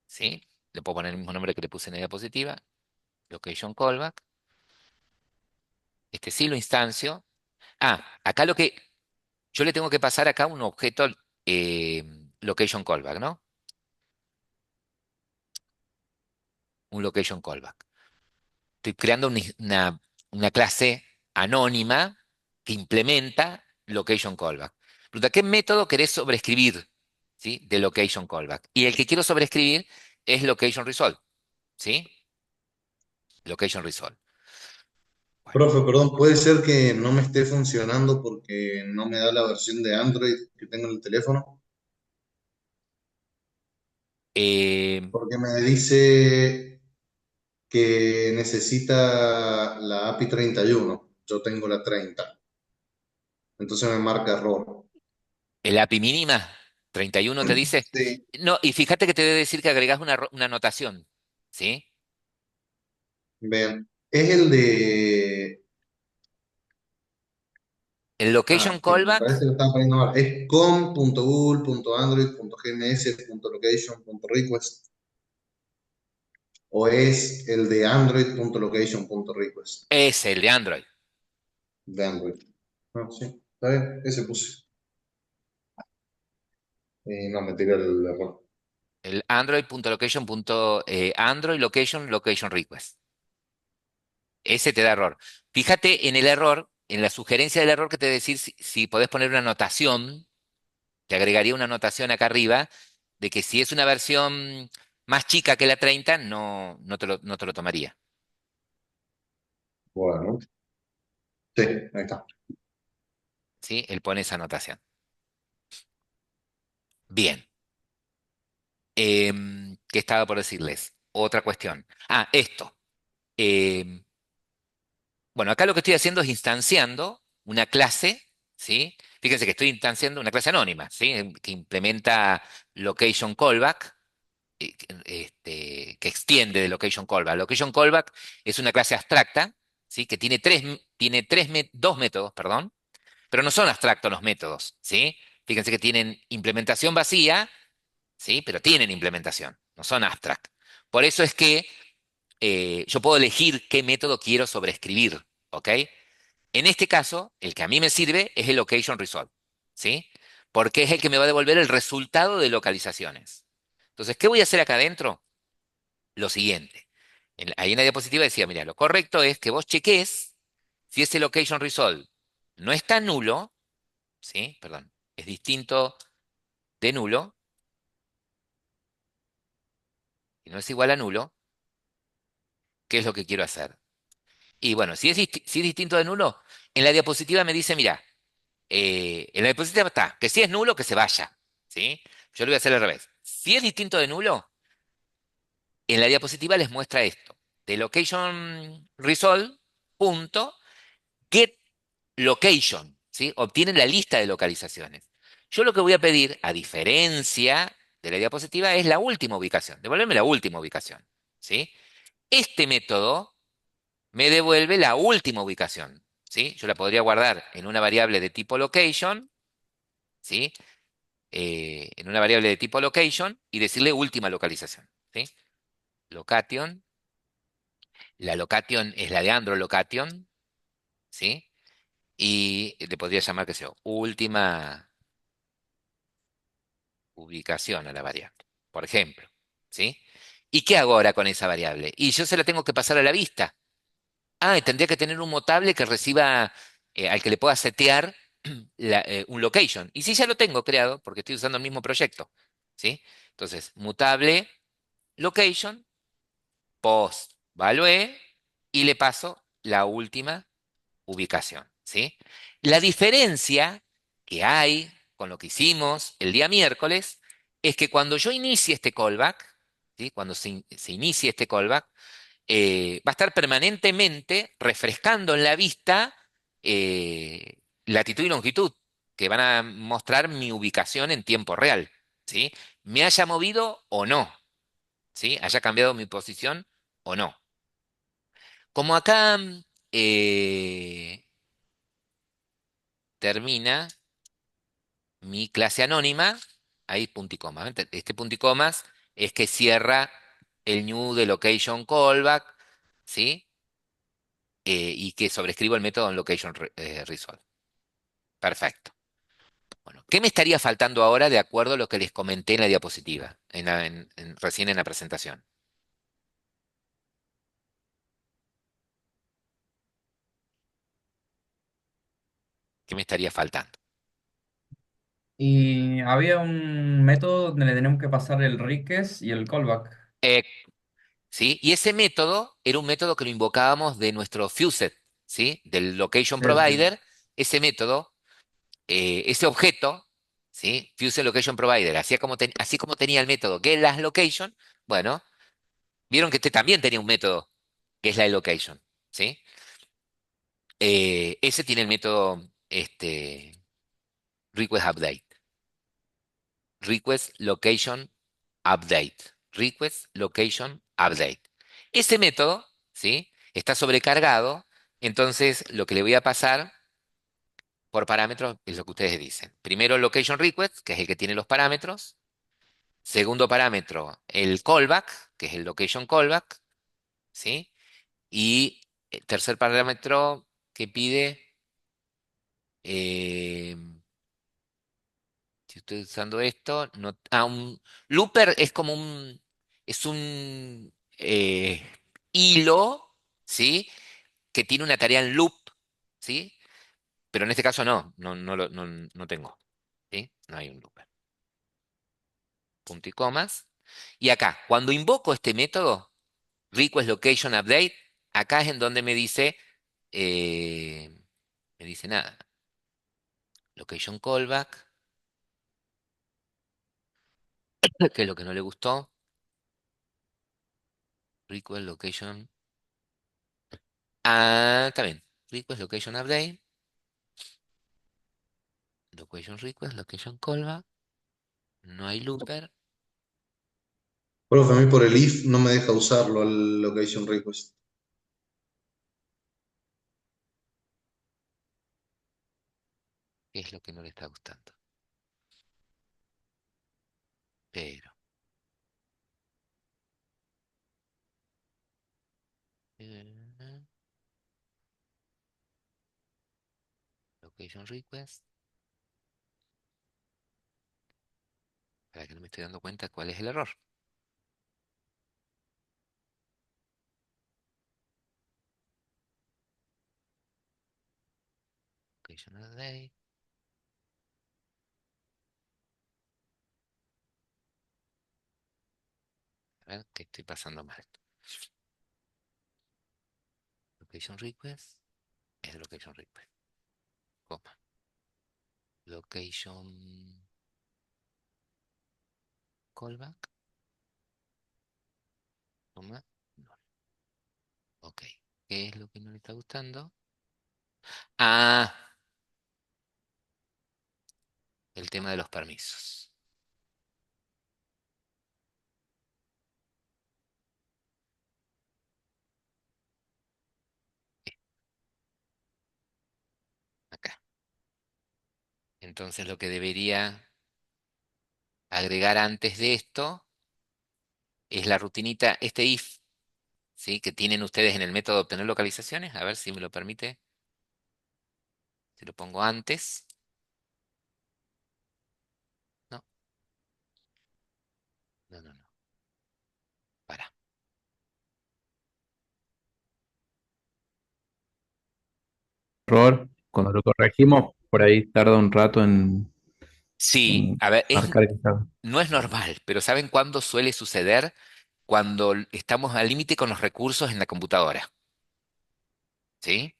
¿sí? Le puedo poner el mismo nombre que le puse en la diapositiva, location callback. Este sí lo instancio. Ah, acá lo que yo le tengo que pasar acá un objeto eh, location callback, ¿no? Un location callback. Estoy creando una clase anónima que implementa location callback. Pregunta, ¿qué método querés sobreescribir? ¿Sí? De location callback. Y el que quiero sobreescribir es location resolve. ¿Sí? Location resolve. Bueno, Profe, perdón, puede ser que no me esté funcionando porque no me da la versión de Android que tengo en el teléfono, eh, porque me dice que necesita la API 31. Yo tengo la 30, entonces me marca error. el API mínima, 31 te dice. Sí, No, y fíjate que te debe decir que agregás una anotación. ¿Sí? vean. Es el de... El location Ah, sí, me callback, parece que lo están poniendo mal. Es com.google.android.gms.location.request, o es el de android.location.request es el de Android. de Android. Ah, sí, está bien, ese puse. Y no me tiró el error. El Android.location. Android location request. Ese te da error. Fíjate en el error, en la sugerencia del error que te decir si podés poner una anotación, te agregaría una anotación acá arriba de que si es una versión más chica que la 30, no te lo tomaría. Bueno, sí, ahí está. ¿Sí? Él pone esa anotación. Bien. ¿Qué estaba por decirles? Otra cuestión. Ah, esto. Em, bueno, acá lo que estoy haciendo es instanciando una clase, ¿sí? Fíjense que estoy instanciando una clase anónima, ¿sí? Que implementa location callback, que extiende de location callback. Location callback es una clase abstracta, ¿sí? Que tiene dos métodos, perdón, pero no son abstractos los métodos, ¿sí? Fíjense que tienen implementación vacía, ¿sí? Pero tienen implementación, no son abstract. Por eso es que yo puedo elegir qué método quiero sobreescribir, ¿ok? En este caso, el que a mí me sirve es el location resolve, ¿sí? Porque es el que me va a devolver el resultado de localizaciones. Entonces, ¿qué voy a hacer acá adentro? Lo siguiente. Ahí en la diapositiva decía, mira, lo correcto es que vos cheques si ese location resolve no está nulo, ¿sí? Perdón, es distinto de nulo y no es igual a nulo, ¿qué es lo que quiero hacer? Y bueno, si es distinto de nulo, en la diapositiva me dice, mira, en la diapositiva está, que si es nulo, que se vaya, ¿sí? Yo lo voy a hacer al revés. Si es distinto de nulo, en la diapositiva les muestra esto. De location resolve, punto, get location, ¿sí? Obtienen la lista de localizaciones. Yo lo que voy a pedir, a diferencia de la diapositiva, es la última ubicación. Devuélveme la última ubicación, ¿sí? Este método me devuelve la última ubicación, ¿sí? Yo la podría guardar en una variable de tipo location, ¿sí? En una variable de tipo location y decirle última localización, ¿sí? Location. La location es la de Android location, ¿sí? Y le podría llamar, qué sé yo, última ubicación a la variable, por ejemplo, ¿sí? ¿Y qué hago ahora con esa variable? Y yo se la tengo que pasar a la vista. Ah, y tendría que tener un mutable que reciba, al que le pueda setear un location. Y sí, ya lo tengo creado, porque estoy usando el mismo proyecto, ¿sí? Entonces, mutable location, post value, y le paso la última ubicación, ¿sí? La diferencia que hay con lo que hicimos el día miércoles es que cuando yo inicie este callback, ¿sí? Cuando se inicie este callback, va a estar permanentemente refrescando en la vista latitud y longitud, que van a mostrar mi ubicación en tiempo real, ¿sí? Me haya movido o no, ¿sí? Haya cambiado mi posición o no. Como acá eh, termina mi clase anónima, hay punto y coma. Este punto y comas es que cierra el new de location callback, ¿sí? Y que sobrescribo el método en location resolve. Perfecto. Bueno, ¿qué me estaría faltando ahora de acuerdo a lo que les comenté en la diapositiva, recién en la presentación? ¿Qué me estaría faltando? Y había un método donde le tenemos que pasar el request y el callback. Eh, ¿Sí? Y ese método era un método que lo invocábamos de nuestro Fuset, ¿sí? Del location Sí, sí. provider. Ese método, ese objeto, ¿sí? Fuset Location Provider, así como tenía el método que es las location, bueno, vieron que este también tenía un método que es la location, ¿sí? Ese tiene el método request update, request location update, request location update. Ese método, ¿sí? Está sobrecargado, entonces lo que le voy a pasar por parámetros es lo que ustedes dicen. Primero location request, que es el que tiene los parámetros. Segundo parámetro, el callback, que es el location callback, ¿sí? Y tercer parámetro que pide, eh, si estoy usando esto, no, un looper es como es un hilo, ¿sí? Que tiene una tarea en loop, ¿sí? Pero en este caso no tengo, ¿sí? No hay un looper. Punto y comas. Y acá, cuando invoco este método, request location update, acá es en donde eh, me dice nada. Location callback, que es lo que no le gustó. Request location. Ah, está bien. Request location update. Location request, location callback. No hay looper. Profe, a mí por el if no me deja usarlo al location request. ¿Qué es lo que no le está gustando? Pero. eh, Location request. Para que no me estoy dando cuenta cuál es el error. Location update. A ver, que estoy pasando mal. Location request. Es location request. Coma. Location callback, coma, no. Ok. ¿Qué es lo que no le está gustando? Ah, el tema de los permisos. Acá. Entonces lo que debería agregar antes de esto es la rutinita, este if, ¿sí? Que tienen ustedes en el método de obtener localizaciones. A ver si me lo permite. Si lo pongo antes. No, no, no, no. Para. Error, cuando lo corregimos, por ahí tarda un rato Sí, en a ver, marcar que está. no es normal, pero ¿saben cuándo suele suceder? Cuando estamos al límite con los recursos en la computadora. ¿Sí?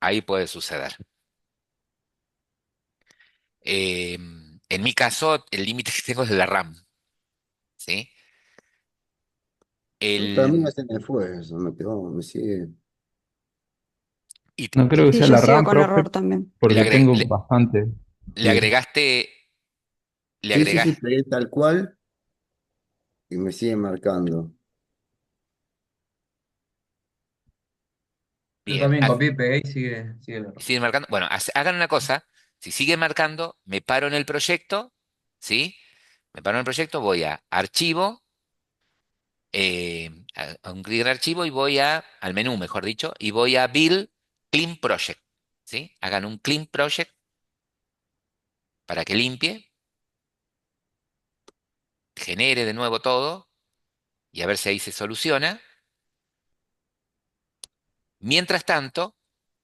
Ahí puede suceder. En mi caso, el límite que tengo es de la RAM. ¿Sí? Pero a mí no El, se me fue eso, me pegó, me sigue. y No creo que Sí, sea yo la sigo RAM, con profe, error también. le, porque agre- tengo le- bastante. le Digo, agregaste, le Sí, sí, agregás, sí, pegué tal cual y me sigue marcando. yo bien, también copié y pegué y sigue el error. sigue marcando. Bueno, hagan una cosa, si sigue marcando, me paro en el proyecto, ¿sí? Me paro en el proyecto, voy a archivo, a un clic en archivo y voy al menú, mejor dicho, y voy a Build Clean Project, ¿sí? Hagan un Clean Project para que limpie, genere de nuevo todo y a ver si ahí se soluciona. Mientras tanto,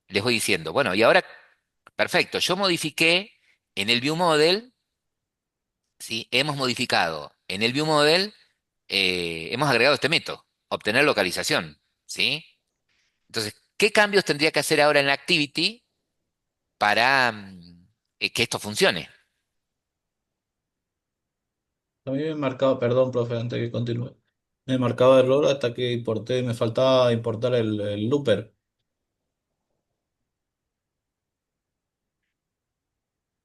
les voy diciendo, bueno, y ahora, perfecto, yo modifiqué en el View Model, ¿sí? Hemos modificado en el View Model, hemos agregado este método, obtener localización, ¿sí? Entonces, ¿qué cambios tendría que hacer ahora en la Activity para que esto funcione? A mí me he marcado, perdón, profe, antes que continúe. Me marcaba error hasta que importé, me faltaba importar el looper.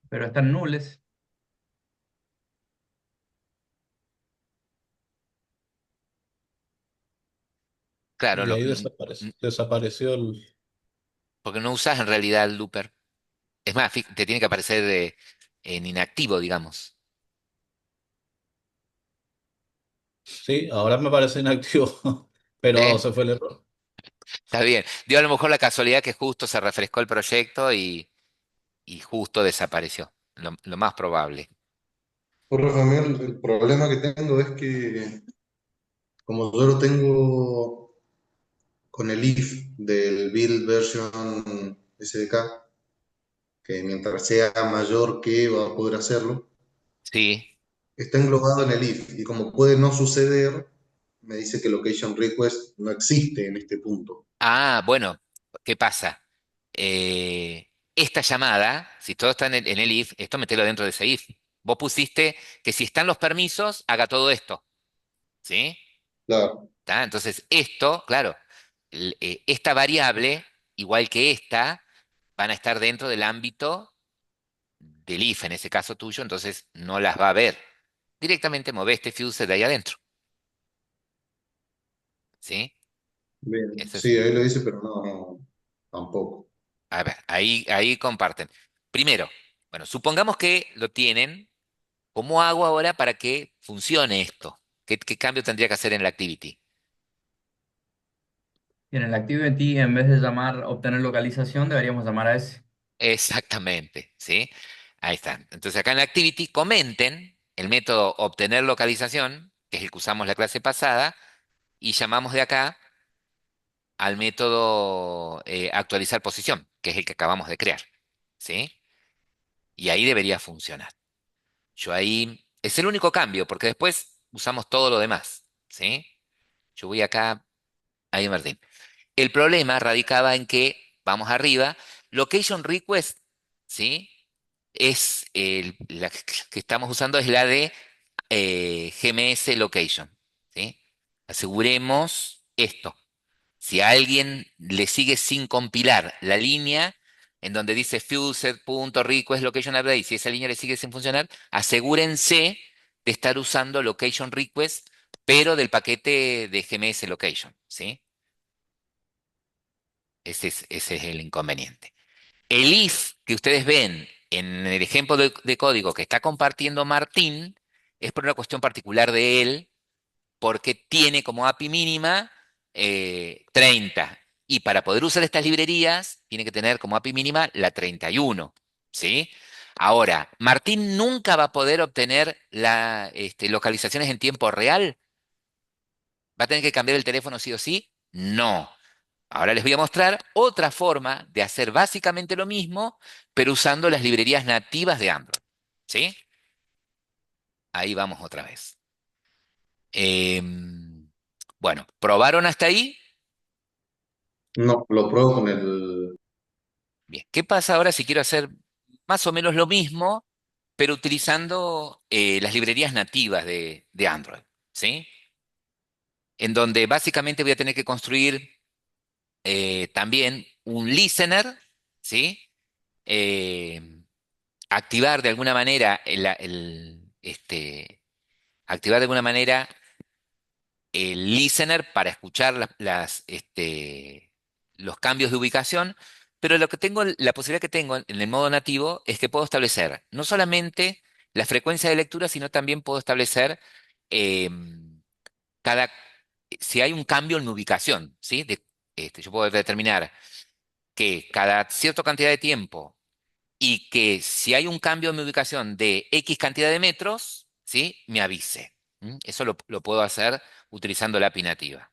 Pero están nules. Claro, Y ahí n- desapareció el... porque no usas en realidad el looper. Es más, te tiene que aparecer en inactivo, digamos. Sí, ahora me parece inactivo, pero ¿Eh? se fue el error. Está bien. Dio a lo mejor la casualidad que justo se refrescó el proyecto y justo desapareció. Lo más probable. Profe, a mí el problema que tengo es que como yo lo tengo con el if del build version SDK, que mientras sea mayor que va a poder hacerlo, Sí. está englobado en el if y como puede no suceder, me dice que location request no existe en este punto. Ah, bueno, ¿qué pasa? Esta llamada, si todo está en el if, esto metelo dentro de ese if. Vos pusiste que si están los permisos, haga todo esto. ¿Sí? Claro, ¿Tá? Entonces, esto, claro, esta variable, igual que esta, van a estar dentro del ámbito del if, en ese caso tuyo, entonces no las va a ver. Directamente mueve este fuse de ahí adentro. ¿Sí? bien. Eso es. Sí, ahí lo dice, pero no, no, tampoco. A ver, ahí comparten. Primero, bueno, supongamos que lo tienen. ¿Cómo hago ahora para que funcione esto? ¿Qué cambio tendría que hacer en la activity? Y en el Activity, en vez de llamar obtener localización, deberíamos llamar a ese. Exactamente, ¿sí? Ahí están. Entonces acá en la activity comenten el método obtener localización, que es el que usamos la clase pasada, y llamamos de acá al método actualizar posición, que es el que acabamos de crear, ¿sí? Y ahí debería funcionar. Yo ahí, es el único cambio, porque después usamos todo lo demás, ¿sí? Yo voy acá, ahí Martín. El problema radicaba en que, vamos arriba, location request, ¿sí? Es la que estamos usando es la de GMS location, ¿sí? Aseguremos esto. Si a alguien le sigue sin compilar la línea en donde dice fused.request location update, si esa línea le sigue sin funcionar, asegúrense de estar usando location request, pero del paquete de GMS location, ¿sí? Ese es el inconveniente. El if que ustedes ven en el ejemplo de código que está compartiendo Martín es por una cuestión particular de él, porque tiene como API mínima 30. Y para poder usar estas librerías, tiene que tener como API mínima la 31. ¿Sí? Ahora, Martín nunca va a poder obtener localizaciones en tiempo real. ¿Va a tener que cambiar el teléfono sí o sí? No. Ahora les voy a mostrar otra forma de hacer básicamente lo mismo, pero usando las librerías nativas de Android. ¿Sí? Ahí vamos otra vez. Bueno, ¿probaron hasta ahí? No, lo pruebo con el... Bien, ¿qué pasa ahora si quiero hacer más o menos lo mismo, pero utilizando las librerías nativas de Android? ¿Sí? En donde básicamente voy a tener que construir también un listener, ¿sí? Eh, activar de alguna manera activar de alguna manera el listener para escuchar los cambios de ubicación, pero la posibilidad que tengo en el modo nativo es que puedo establecer no solamente la frecuencia de lectura, sino también puedo establecer em, cada, si hay un cambio en mi ubicación, ¿sí? Yo puedo determinar que cada cierta cantidad de tiempo y que si hay un cambio en mi ubicación de X cantidad de metros, ¿sí? Me avise. Eso lo puedo hacer utilizando la API nativa.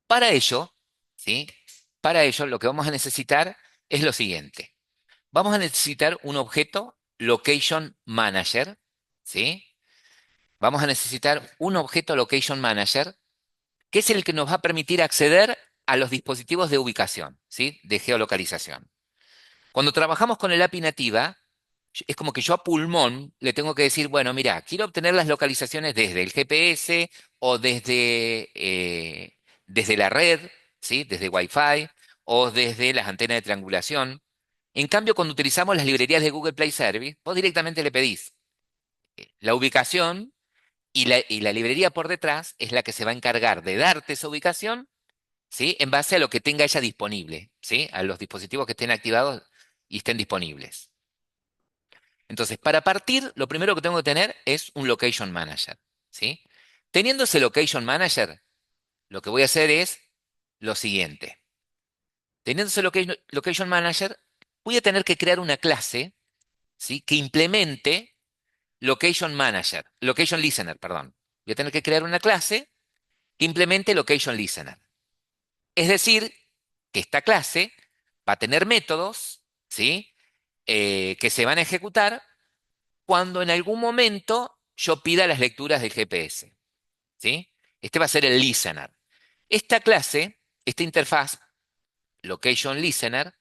Para ello, ¿sí? Para ello, lo que vamos a necesitar es lo siguiente. Vamos a necesitar un objeto Location Manager, ¿sí? Vamos a necesitar un objeto Location Manager, que es el que nos va a permitir acceder a los dispositivos de ubicación, ¿sí? De geolocalización. Cuando trabajamos con el API nativa, es como que yo a pulmón le tengo que decir, bueno, mira, quiero obtener las localizaciones desde el GPS o desde la red, ¿sí? Desde Wi-Fi o desde las antenas de triangulación. En cambio, cuando utilizamos las librerías de Google Play Service, vos directamente le pedís la ubicación y la librería por detrás es la que se va a encargar de darte esa ubicación, ¿sí? En base a lo que tenga ella disponible, ¿sí? A los dispositivos que estén activados y estén disponibles. Entonces, para partir, lo primero que tengo que tener es un Location Manager, ¿sí? Teniendo ese Location Manager, lo que voy a hacer es lo siguiente. Teniendo ese Location Manager, voy a tener que crear una clase, ¿sí? Que implemente Location Manager, Location Listener, perdón. Voy a tener que crear una clase que implemente Location Listener. Es decir, que esta clase va a tener métodos, ¿sí? Que se van a ejecutar cuando en algún momento yo pida las lecturas del GPS, ¿sí? Este va a ser el listener. Esta clase, esta interfaz, Location Listener,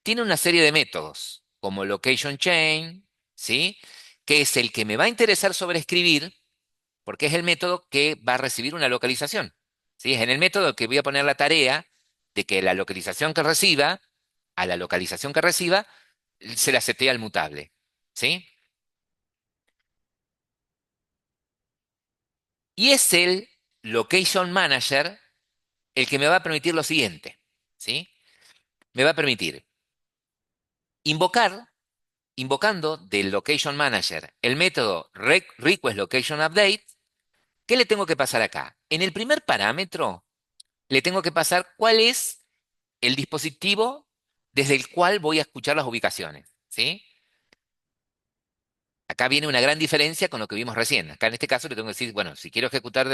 tiene una serie de métodos, como Location Chain, ¿sí? Que es el que me va a interesar sobreescribir, porque es el método que va a recibir una localización, ¿sí? Es en el método que voy a poner la tarea de que la localización que reciba, a la localización que reciba, se la setea al mutable, ¿sí? Y es el Location Manager el que me va a permitir lo siguiente, ¿sí? Me va a permitir invocar, invocando del Location Manager el método Request Location Update. ¿Qué le tengo que pasar acá? En el primer parámetro le tengo que pasar cuál es el dispositivo desde el cual voy a escuchar las ubicaciones, ¿sí? Acá viene una gran diferencia con lo que vimos recién. Acá en este caso le tengo que decir, bueno, si quiero escuchar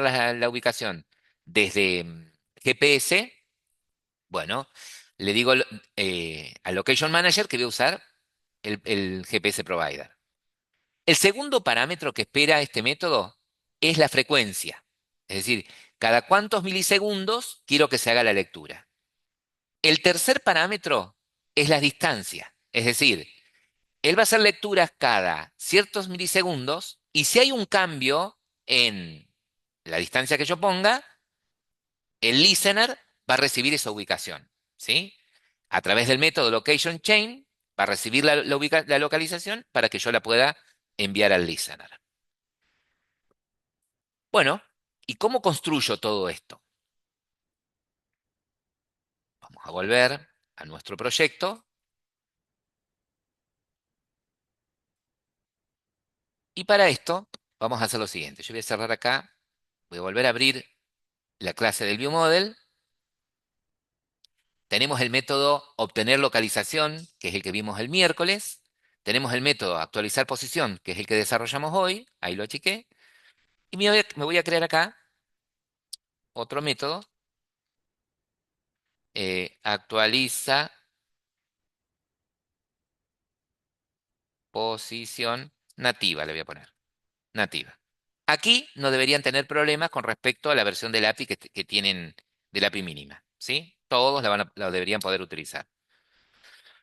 la ubicación desde GPS, bueno, le digo al Location Manager que voy a usar el GPS Provider. El segundo parámetro que espera este método es la frecuencia. Es decir, cada cuántos milisegundos quiero que se haga la lectura. El tercer parámetro es la distancia. Es decir, Él va a hacer lecturas cada ciertos milisegundos y si hay un cambio en la distancia que yo ponga, el listener va a recibir esa ubicación, ¿sí? A través del método location chain va a recibir la localización para que yo la pueda enviar al listener. Bueno, ¿y cómo construyo todo esto? Vamos a volver a nuestro proyecto y para esto vamos a hacer lo siguiente. Yo voy a cerrar acá, voy a volver a abrir la clase del ViewModel. Tenemos el método obtener localización, que es el que vimos el miércoles. Tenemos el método actualizar posición, que es el que desarrollamos hoy. Ahí lo achiqué. Y me voy a crear acá otro método. Actualiza posición nativa, le voy a poner. Nativa. Aquí no deberían tener problemas con respecto a la versión del API que tienen del API mínima. ¿Sí? Todos la deberían poder utilizar.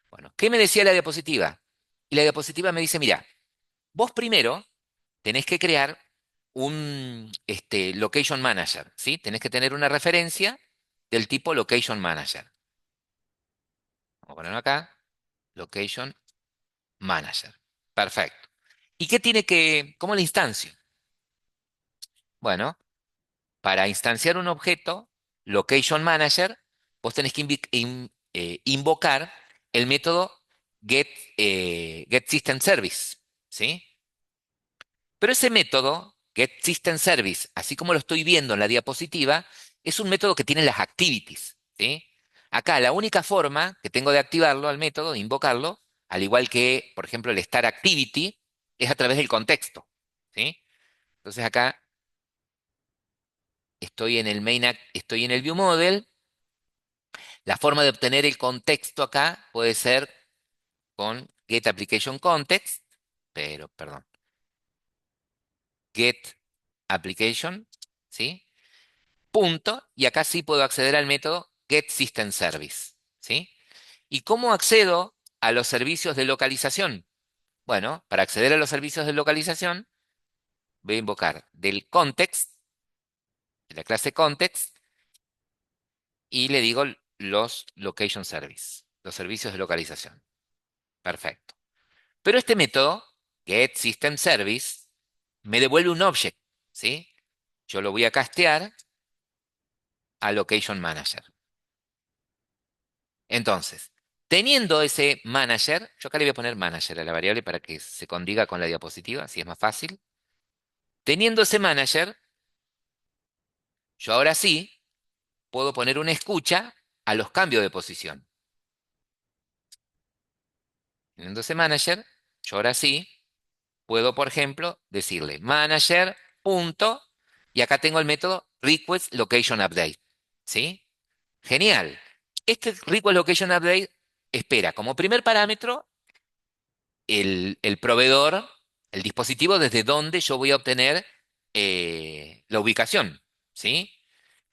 Bueno, ¿qué me decía la diapositiva? Y la diapositiva me dice, mira, vos primero tenés que crear un location manager, ¿sí? Tenés que tener una referencia del tipo location manager. Vamos a ponerlo acá, location manager. Perfecto. ¿Y qué cómo la instancio? Bueno, para instanciar un objeto, location manager, vos tenés que invocar el método getSystemService, ¿sí? Pero ese método, getSystemService, así como lo estoy viendo en la diapositiva, es un método que tiene las activities, ¿sí? Acá la única forma que tengo de activarlo al método, de invocarlo, al igual que, por ejemplo, el start activity, es a través del contexto, ¿sí? Entonces acá estoy en el ViewModel. La forma de obtener el contexto acá puede ser con getApplicationContext, pero, perdón, getApplication, ¿sí? Punto, y acá sí puedo acceder al método getSystemService, ¿sí? ¿Y cómo accedo a los servicios de localización? Bueno, para acceder a los servicios de localización, voy a invocar del context, de la clase context, y le digo los location service, los servicios de localización. Perfecto. Pero este método, getSystemService, me devuelve un object, ¿sí? Yo lo voy a castear a Location Manager. Entonces, teniendo ese manager, yo acá le voy a poner manager a la variable para que se condiga con la diapositiva, así es más fácil. Teniendo ese manager, yo ahora sí puedo poner una escucha a los cambios de posición. Teniendo ese manager, yo ahora sí puedo, por ejemplo, decirle manager punto, y acá tengo el método request location update. ¿Sí? Genial. Este request location update espera como primer parámetro el proveedor, el dispositivo desde donde yo voy a obtener la ubicación. ¿Sí?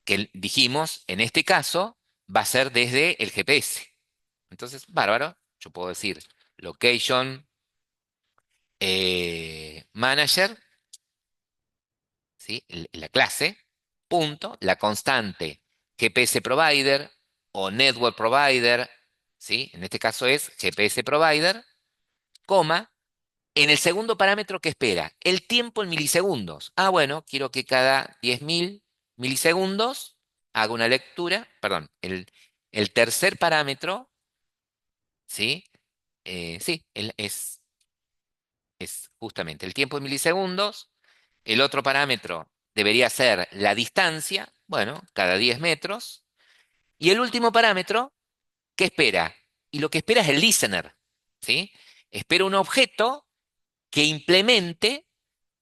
Que dijimos, en este caso, va a ser desde el GPS. Entonces, bárbaro. Yo puedo decir location manager, ¿sí? La clase, punto, la constante GPS provider o network provider, ¿sí? En este caso es GPS provider, coma, en el segundo parámetro que espera, el tiempo en milisegundos. Ah, bueno, quiero que cada 10.000 milisegundos haga una lectura, perdón, el tercer parámetro, ¿sí? Sí, es justamente el tiempo en milisegundos. El otro parámetro debería ser la distancia, bueno, cada 10 metros. Y el último parámetro, ¿qué espera? Y lo que espera es el listener, ¿sí? Espera un objeto que implemente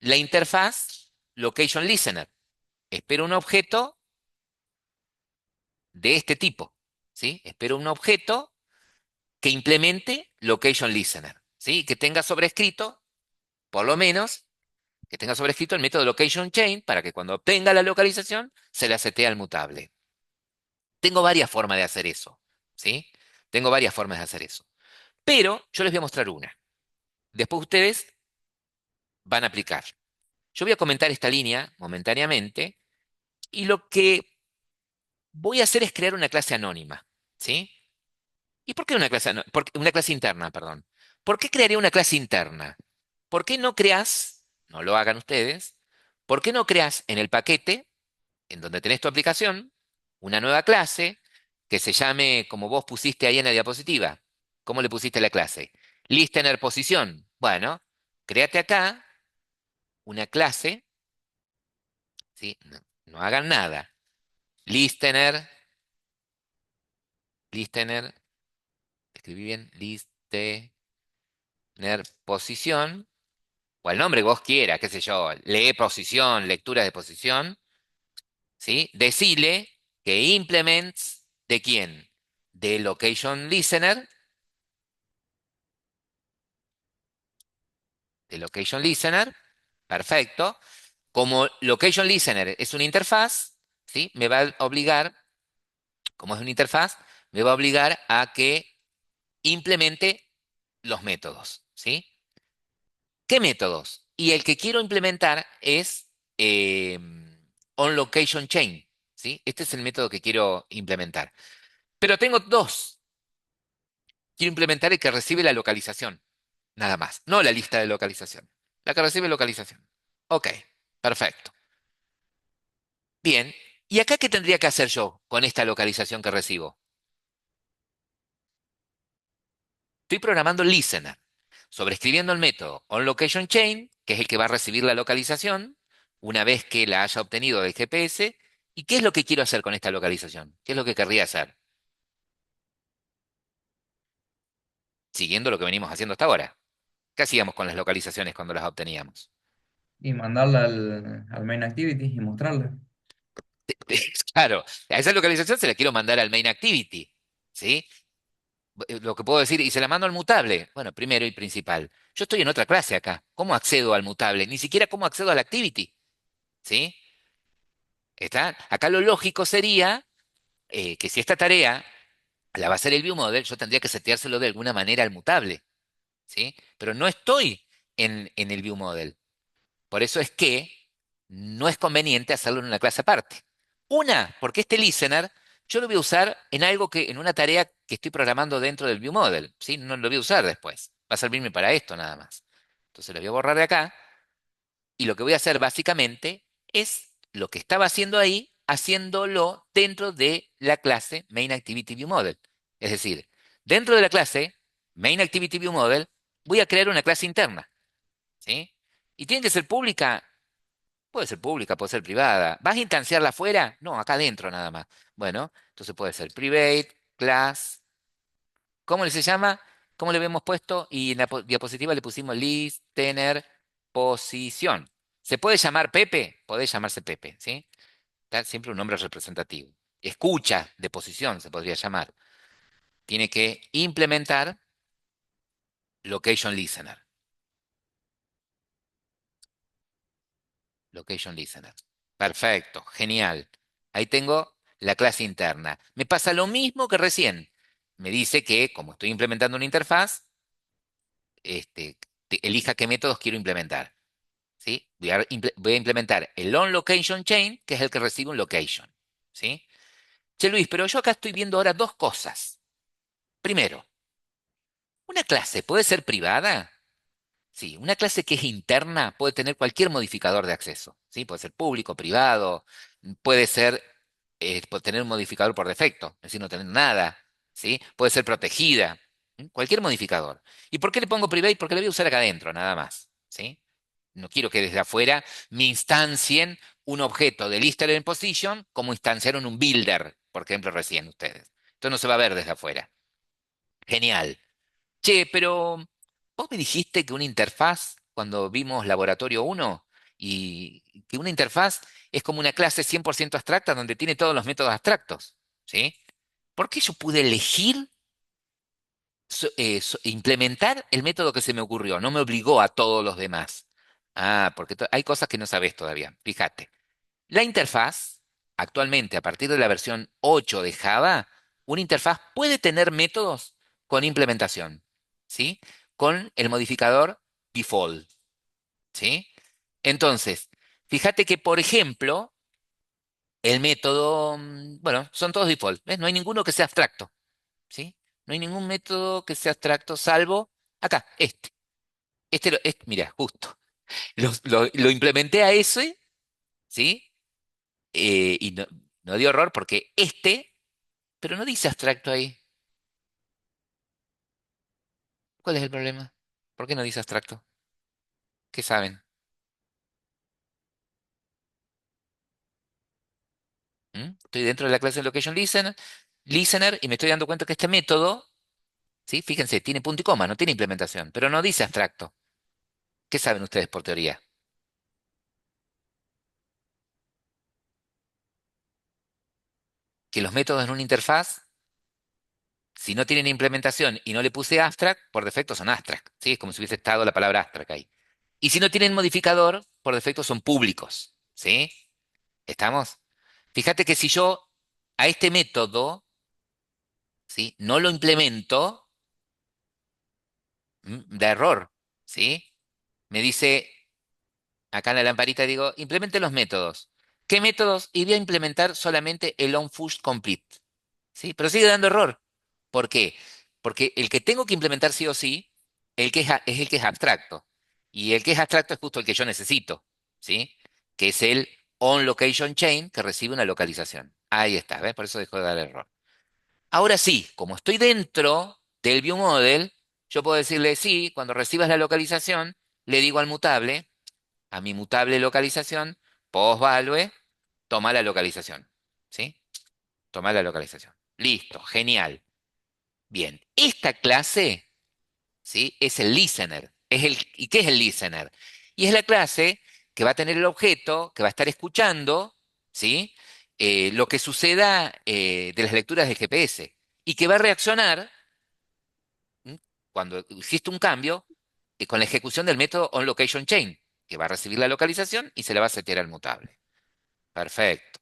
la interfaz Location Listener. Espera un objeto de este tipo, ¿sí? Espera un objeto que implemente Location Listener, ¿sí? Que tenga sobrescrito, por lo menos, que tenga sobrescrito el método location chain para que cuando obtenga la localización se la setee al mutable. Tengo varias formas de hacer eso, ¿sí? Tengo varias formas de hacer eso. Pero yo les voy a mostrar una. Después ustedes van a aplicar. Yo voy a comentar esta línea momentáneamente y lo que voy a hacer es crear una clase anónima, ¿sí? ¿Y por qué una clase, una clase interna, perdón? ¿Por qué crearía una clase interna? ¿Por qué no creas, no lo hagan ustedes, por qué no creas en el paquete, en donde tenés tu aplicación, una nueva clase que se llame como vos pusiste ahí en la diapositiva? ¿Cómo le pusiste la clase? Listener posición. Bueno, créate acá una clase, ¿sí? No, no hagan nada. Listener, listener, escribí bien, listener posición, o el nombre que vos quieras, qué sé yo, lee posición, lectura de posición, ¿sí? Decile que implements de quién? De location listener, de location listener, perfecto. Como location listener es una interfaz, ¿sí? Me va a obligar, como es una interfaz, me va a obligar a que implemente los métodos, ¿sí? ¿Qué métodos? Y el que quiero implementar es onLocationChain, ¿sí? Este es el método que quiero implementar. Pero tengo dos. Quiero implementar el que recibe la localización, nada más, no la lista de localización. La que recibe localización. Ok, perfecto. Bien. ¿Y acá qué tendría que hacer yo con esta localización que recibo? Estoy programando listener, sobreescribiendo el método onLocationChain, que es el que va a recibir la localización una vez que la haya obtenido del GPS. ¿Y qué es lo que quiero hacer con esta localización? ¿Qué es lo que querría hacer? Siguiendo lo que venimos haciendo hasta ahora. ¿Qué hacíamos con las localizaciones cuando las obteníamos? Y mandarla al main activity y mostrarla. Claro, a esa localización se la quiero mandar al main activity, ¿sí? Lo que puedo decir, y se la mando al mutable. Bueno, primero y principal. Yo estoy en otra clase acá. ¿Cómo accedo al mutable? Ni siquiera cómo accedo al activity, ¿sí? ¿Está? Acá lo lógico sería que si esta tarea la va a hacer el viewModel, yo tendría que seteárselo de alguna manera al mutable, ¿sí? Pero no estoy en el viewModel. Por eso es que no es conveniente hacerlo en una clase aparte. Una, porque este listener yo lo voy a usar en algo que, en una tarea que estoy programando dentro del viewModel, ¿sí? No lo voy a usar después. Va a servirme para esto nada más. Entonces lo voy a borrar de acá y lo que voy a hacer básicamente es lo que estaba haciendo ahí, haciéndolo dentro de la clase MainActivityViewModel. Es decir, dentro de la clase MainActivityViewModel voy a crear una clase interna, ¿sí? Y tiene que ser pública. Puede ser pública, puede ser privada. ¿Vas a instanciarla afuera? No, acá adentro nada más. Bueno, entonces puede ser private, class. ¿Cómo se llama? ¿Cómo le habíamos puesto? Y en la diapositiva le pusimos list, tener, posición. ¿Se puede llamar Pepe? Puede llamarse Pepe, ¿sí? Está siempre un nombre representativo. Escucha de posición se podría llamar. Tiene que implementar location listener. Location listener. Perfecto, genial. Ahí tengo la clase interna. Me pasa lo mismo que recién. Me dice que, como estoy implementando una interfaz, elija qué métodos quiero implementar. ¿Sí? Voy a implementar el onLocationChain, que es el que recibe un location. ¿Sí? Che, Luis, pero yo acá estoy viendo ahora dos cosas. Primero, ¿una clase puede ser privada? Sí, una clase que es interna puede tener cualquier modificador de acceso, ¿sí? Puede ser público, privado, puede ser, puede tener un modificador por defecto, es decir, no tener nada, ¿sí? Puede ser protegida, cualquier modificador. ¿Y por qué le pongo private? Porque le voy a usar acá adentro, nada más, ¿sí? No quiero que desde afuera me instancien un objeto de listener en position como instanciaron un builder, por ejemplo, recién ustedes. Esto no se va a ver desde afuera. Genial. Che, pero vos me dijiste que una interfaz, cuando vimos Laboratorio uno y que una interfaz es como una clase 100% abstracta donde tiene todos los métodos abstractos, ¿sí? ¿Por qué yo pude elegir implementar el método que se me ocurrió? No me obligó a todos los demás. Ah, porque hay cosas que no sabes todavía. Fíjate. La interfaz, actualmente, a partir de la versión 8 de Java, una interfaz puede tener métodos con implementación, ¿sí? Con el modificador default, ¿sí? Entonces, fíjate que, por ejemplo, el método, bueno, son todos default, ¿ves? No hay ninguno que sea abstracto, ¿sí? No hay ningún método que sea abstracto salvo acá, este. Mira, justo. Lo implementé a ese, ¿sí? Y no dio error porque pero no dice abstracto ahí. ¿Cuál es el problema? ¿Por qué no dice abstracto? ¿Qué saben? Estoy dentro de la clase Location Listener, y me estoy dando cuenta que este método, ¿sí? Fíjense, tiene punto y coma, no tiene implementación, pero no dice abstracto. ¿Qué saben ustedes por teoría? Que los métodos en una interfaz, si no tienen implementación y no le puse abstract, por defecto son abstract, ¿sí? Es como si hubiese estado la palabra abstract ahí. Y si no tienen modificador, por defecto son públicos, ¿sí? ¿Estamos? Fíjate que si yo a este método, ¿sí? No lo implemento, da error, ¿sí? Me dice, acá en la lamparita digo, implemente los métodos. ¿Qué métodos? Y voy a implementar solamente el onFirstComplete, ¿sí? Pero sigue dando error. ¿Por qué? Porque el que tengo que implementar sí o sí, es el que es abstracto. Y el que es abstracto es justo el que yo necesito, ¿sí? Que es el onLocationChain que recibe una localización. Ahí está, ¿ves? Por eso dejó de dar error. Ahora sí, como estoy dentro del viewModel, yo puedo decirle sí, cuando recibas la localización, le digo al mutable, a mi mutable localización, postvalue, toma la localización, ¿sí? Toma la localización. Listo, genial. Bien, esta clase, ¿sí? Es el listener. ¿Y qué es el listener? Y es la clase que va a tener el objeto, que va a estar escuchando, ¿sí? Lo que suceda de las lecturas del GPS y que va a reaccionar, ¿m? Cuando existe un cambio con la ejecución del método onLocationChain, que va a recibir la localización y se la va a setear al mutable. Perfecto.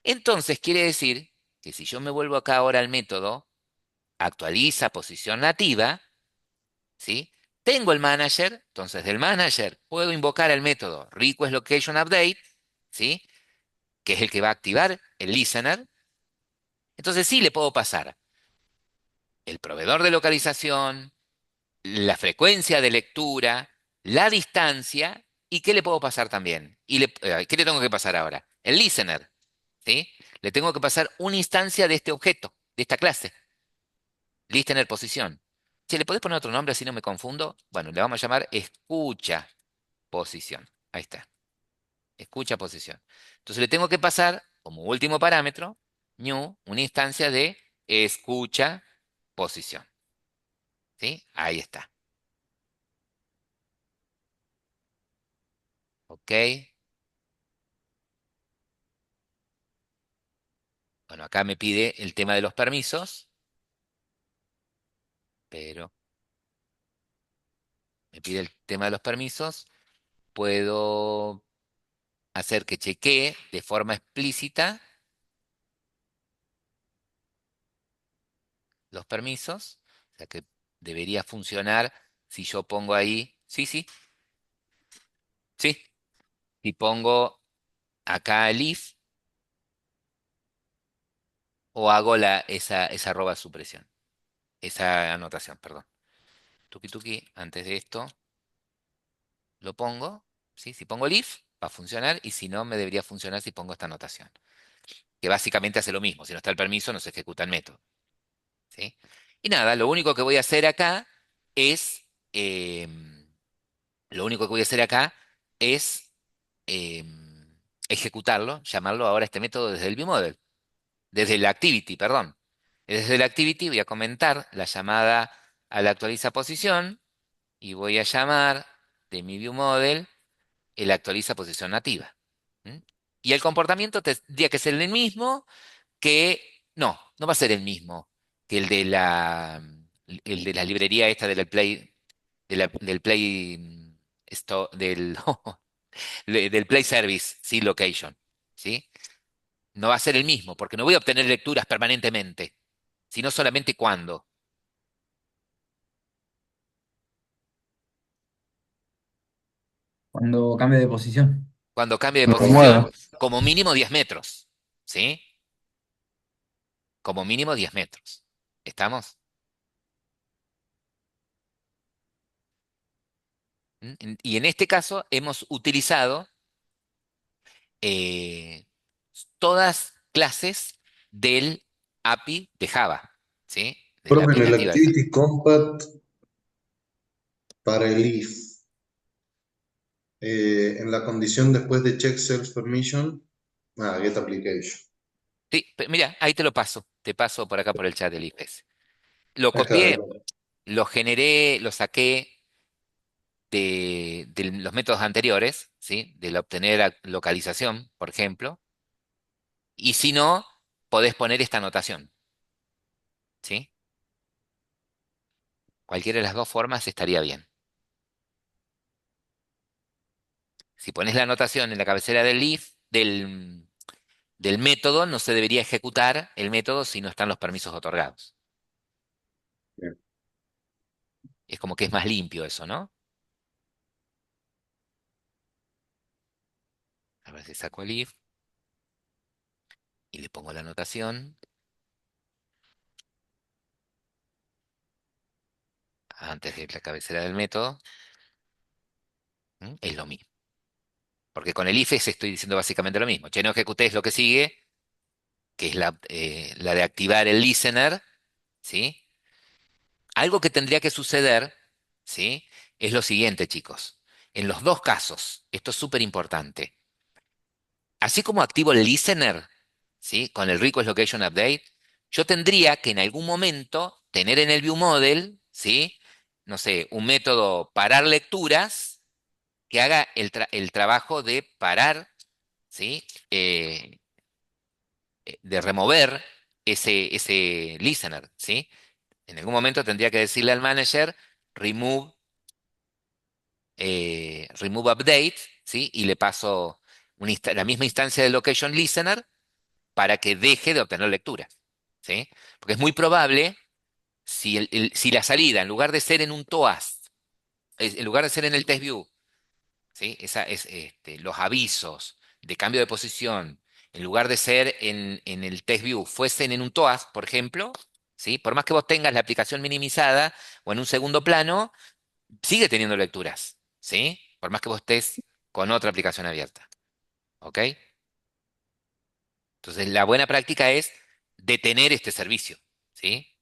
Entonces quiere decir que si yo me vuelvo acá ahora al método actualiza posición nativa, ¿sí? Tengo el manager, entonces del manager puedo invocar el método requestLocationUpdate, ¿sí? Que es el que va a activar el listener. Entonces sí le puedo pasar el proveedor de localización, la frecuencia de lectura, la distancia y qué le puedo pasar también. ¿Qué le tengo que pasar ahora? El listener, ¿sí? Le tengo que pasar una instancia de este objeto, de esta clase, listener posición. Si le podés poner otro nombre así no me confundo, bueno, le vamos a llamar escucha posición. Ahí está, escucha posición. Entonces le tengo que pasar como último parámetro, new, una instancia de escucha posición. ¿Sí? Ahí está. ¿Ok? Bueno, acá me pide el tema de los permisos, pero me pide el tema de los permisos. Puedo hacer que chequee de forma explícita los permisos. O sea que debería funcionar si yo pongo ahí, sí, sí, sí. Si pongo acá el if o hago esa arroba supresión, esa anotación, perdón. Tuki tuki, antes de esto lo pongo, ¿sí? Si pongo el if va a funcionar y si no me debería funcionar si pongo esta anotación, que básicamente hace lo mismo. Si no está el permiso, no se ejecuta el método, ¿sí? Y nada, lo único que voy a hacer acá es, lo único que voy a hacer acá es ejecutarlo, llamarlo ahora este método desde el viewModel, desde el activity, perdón. Desde el activity voy a comentar la llamada a la actualiza posición y voy a llamar de mi viewModel el actualiza posición nativa. ¿Mm? Y el comportamiento tendría que ser el mismo no va a ser el mismo que el de la librería esta del Play, del Play, del, del Play Service, sí, Location, ¿sí? No va a ser el mismo, porque no voy a obtener lecturas permanentemente, sino solamente cuando. Cuando cambie de posición. Cuando cambie de Me posición, muevo. como mínimo 10 metros, ¿sí? Como mínimo 10 metros. ¿Estamos? Y en este caso hemos utilizado eh, todas clases del API de Java, ¿sí? Del Profe, API en el nativa de Java. Activity Compat para el if, en la condición después de check self permission, get application. Sí, mira, ahí te paso por acá por el chat del IFES. Lo Acá, copié, lo generé, lo saqué de los métodos anteriores, ¿sí? Del obtener localización, por ejemplo, y si no, podés poner esta anotación, ¿sí? Cualquiera de las dos formas estaría bien. Si pones la anotación en la cabecera del if, del método, no se debería ejecutar el método si no están los permisos otorgados. bien. Es como que es más limpio eso, ¿no? A ver si saco el if y le pongo la anotación antes de la cabecera del método. Es lo mismo. Porque con el if estoy diciendo básicamente lo mismo. Che, no ejecutés lo que sigue, que es la de activar el listener, ¿sí? Algo que tendría que suceder, ¿sí? Es lo siguiente, chicos. En los dos casos, esto es súper importante. Así como activo el listener, ¿sí? Con el request location update, yo tendría que en algún momento tener en el view model, ¿sí? No sé, un método parar lecturas que haga el trabajo de parar, ¿sí? De remover ese listener, ¿sí? En algún momento tendría que decirle al manager remove, remove update, ¿sí? Y le paso la misma instancia de location listener para que deje de obtener lecturas, ¿sí? Porque es muy probable, si la salida, en lugar de ser en un TOAS, en lugar de ser en el test view, ¿sí? Los avisos de cambio de posición, en lugar de ser en el test view, fuesen en un TOAS, por ejemplo, ¿sí? Por más que vos tengas la aplicación minimizada o en un segundo plano, sigue teniendo lecturas, ¿sí? Por más que vos estés con otra aplicación abierta, ¿ok? Entonces, la buena práctica es detener este servicio, ¿sí?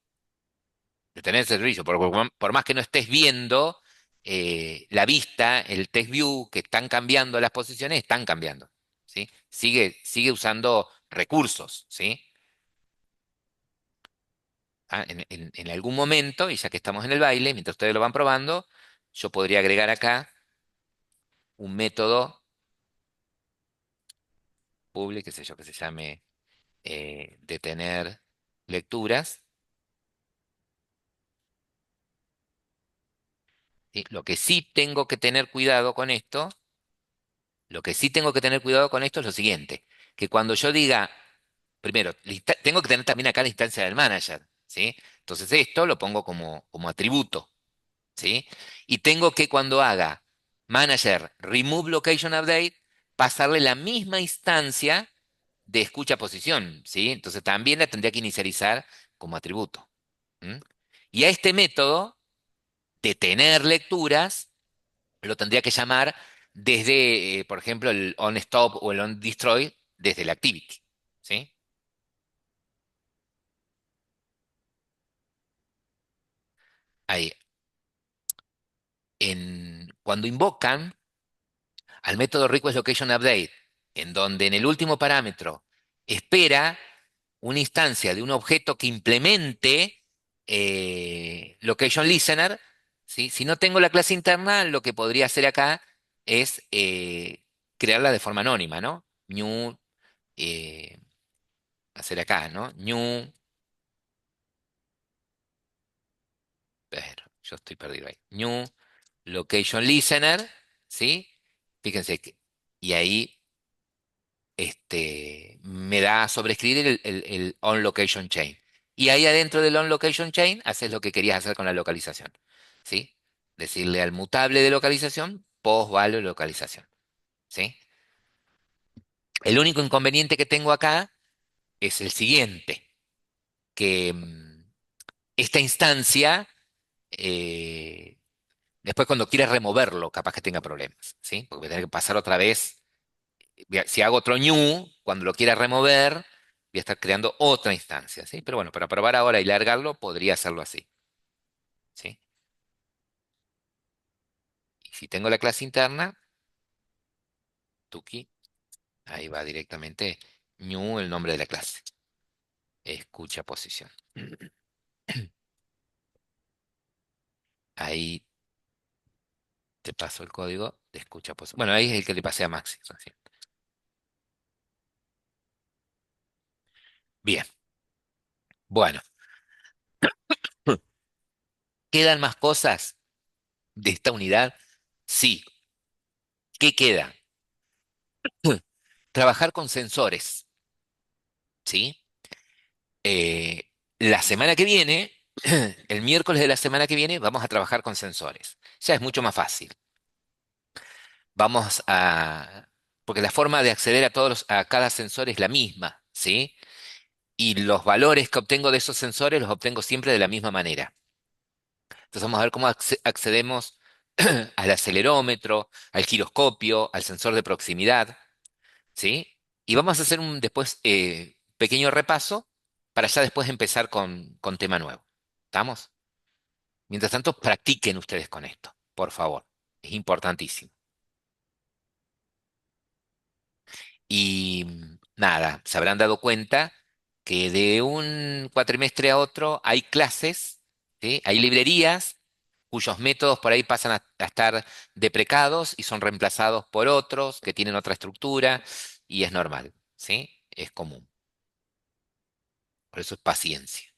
Detener el servicio, por más que no estés viendo la vista, el text view, que están cambiando las posiciones, están cambiando, ¿sí? Sigue usando recursos, ¿sí? En algún momento, y ya que estamos en el baile, mientras ustedes lo van probando, yo podría agregar acá un método public, qué sé yo, que se llame detener lecturas. ¿Sí? Lo que sí tengo que tener cuidado con esto, lo que sí tengo que tener cuidado con esto es lo siguiente, que cuando yo diga, primero, tengo que tener también acá la instancia del manager, ¿sí? Entonces esto lo pongo como atributo, ¿sí? Y tengo que cuando haga manager remove location update, pasarle la misma instancia de escucha posición, ¿sí? Entonces también la tendría que inicializar como atributo. ¿M? Y a este método de tener lecturas, lo tendría que llamar desde, por ejemplo, el onStop o el onDestroy desde el activity, ¿sí? Ahí. Cuando invocan al método request location update, en donde en el último parámetro espera una instancia de un objeto que implemente location listener, ¿sí? Si no tengo la clase interna, lo que podría hacer acá es crearla de forma anónima, ¿no? New, eh, hacer acá, ¿no? New, pero yo estoy perdido ahí. New location listener, ¿sí? Fíjense que, y ahí me da a sobreescribir el on location chain. Y ahí adentro del on location chain haces lo que querías hacer con la localización, ¿sí? Decirle al mutable de localización, post, value, localización. ¿Sí? El único inconveniente que tengo acá es el siguiente, que esta instancia, eh, después cuando quieras removerlo, capaz que tenga problemas, ¿sí? Porque voy a tener que pasar otra vez. Si hago otro new, cuando lo quiera remover, voy a estar creando otra instancia, ¿sí? Pero bueno, para probar ahora y largarlo, podría hacerlo así, ¿sí? Y si tengo la clase interna, tuki, ahí va directamente new, el nombre de la clase. Escucha posición. Ahí te paso el código de escucha posición. Bueno, ahí es el que le pasé a Maxi recién. Bien, bueno. ¿Quedan más cosas de esta unidad? Sí. ¿Qué queda? Trabajar con sensores, ¿sí? Eh, la semana que viene, el miércoles de la semana que viene, vamos a trabajar con sensores. Ya es mucho más fácil. Vamos a... Porque la forma de acceder a cada sensor es la misma, ¿sí? Y los valores que obtengo de esos sensores los obtengo siempre de la misma manera. Entonces vamos a ver cómo accedemos al acelerómetro, al giroscopio, al sensor de proximidad, ¿sí? Y vamos a hacer un después pequeño repaso para ya después empezar con tema nuevo. ¿Estamos? Mientras tanto, practiquen ustedes con esto, por favor. Es importantísimo. Y nada, se habrán dado cuenta que de un cuatrimestre a otro hay clases, ¿sí? Hay librerías cuyos métodos por ahí pasan a estar deprecados y son reemplazados por otros que tienen otra estructura y es normal, ¿sí? Es común. Por eso es paciencia.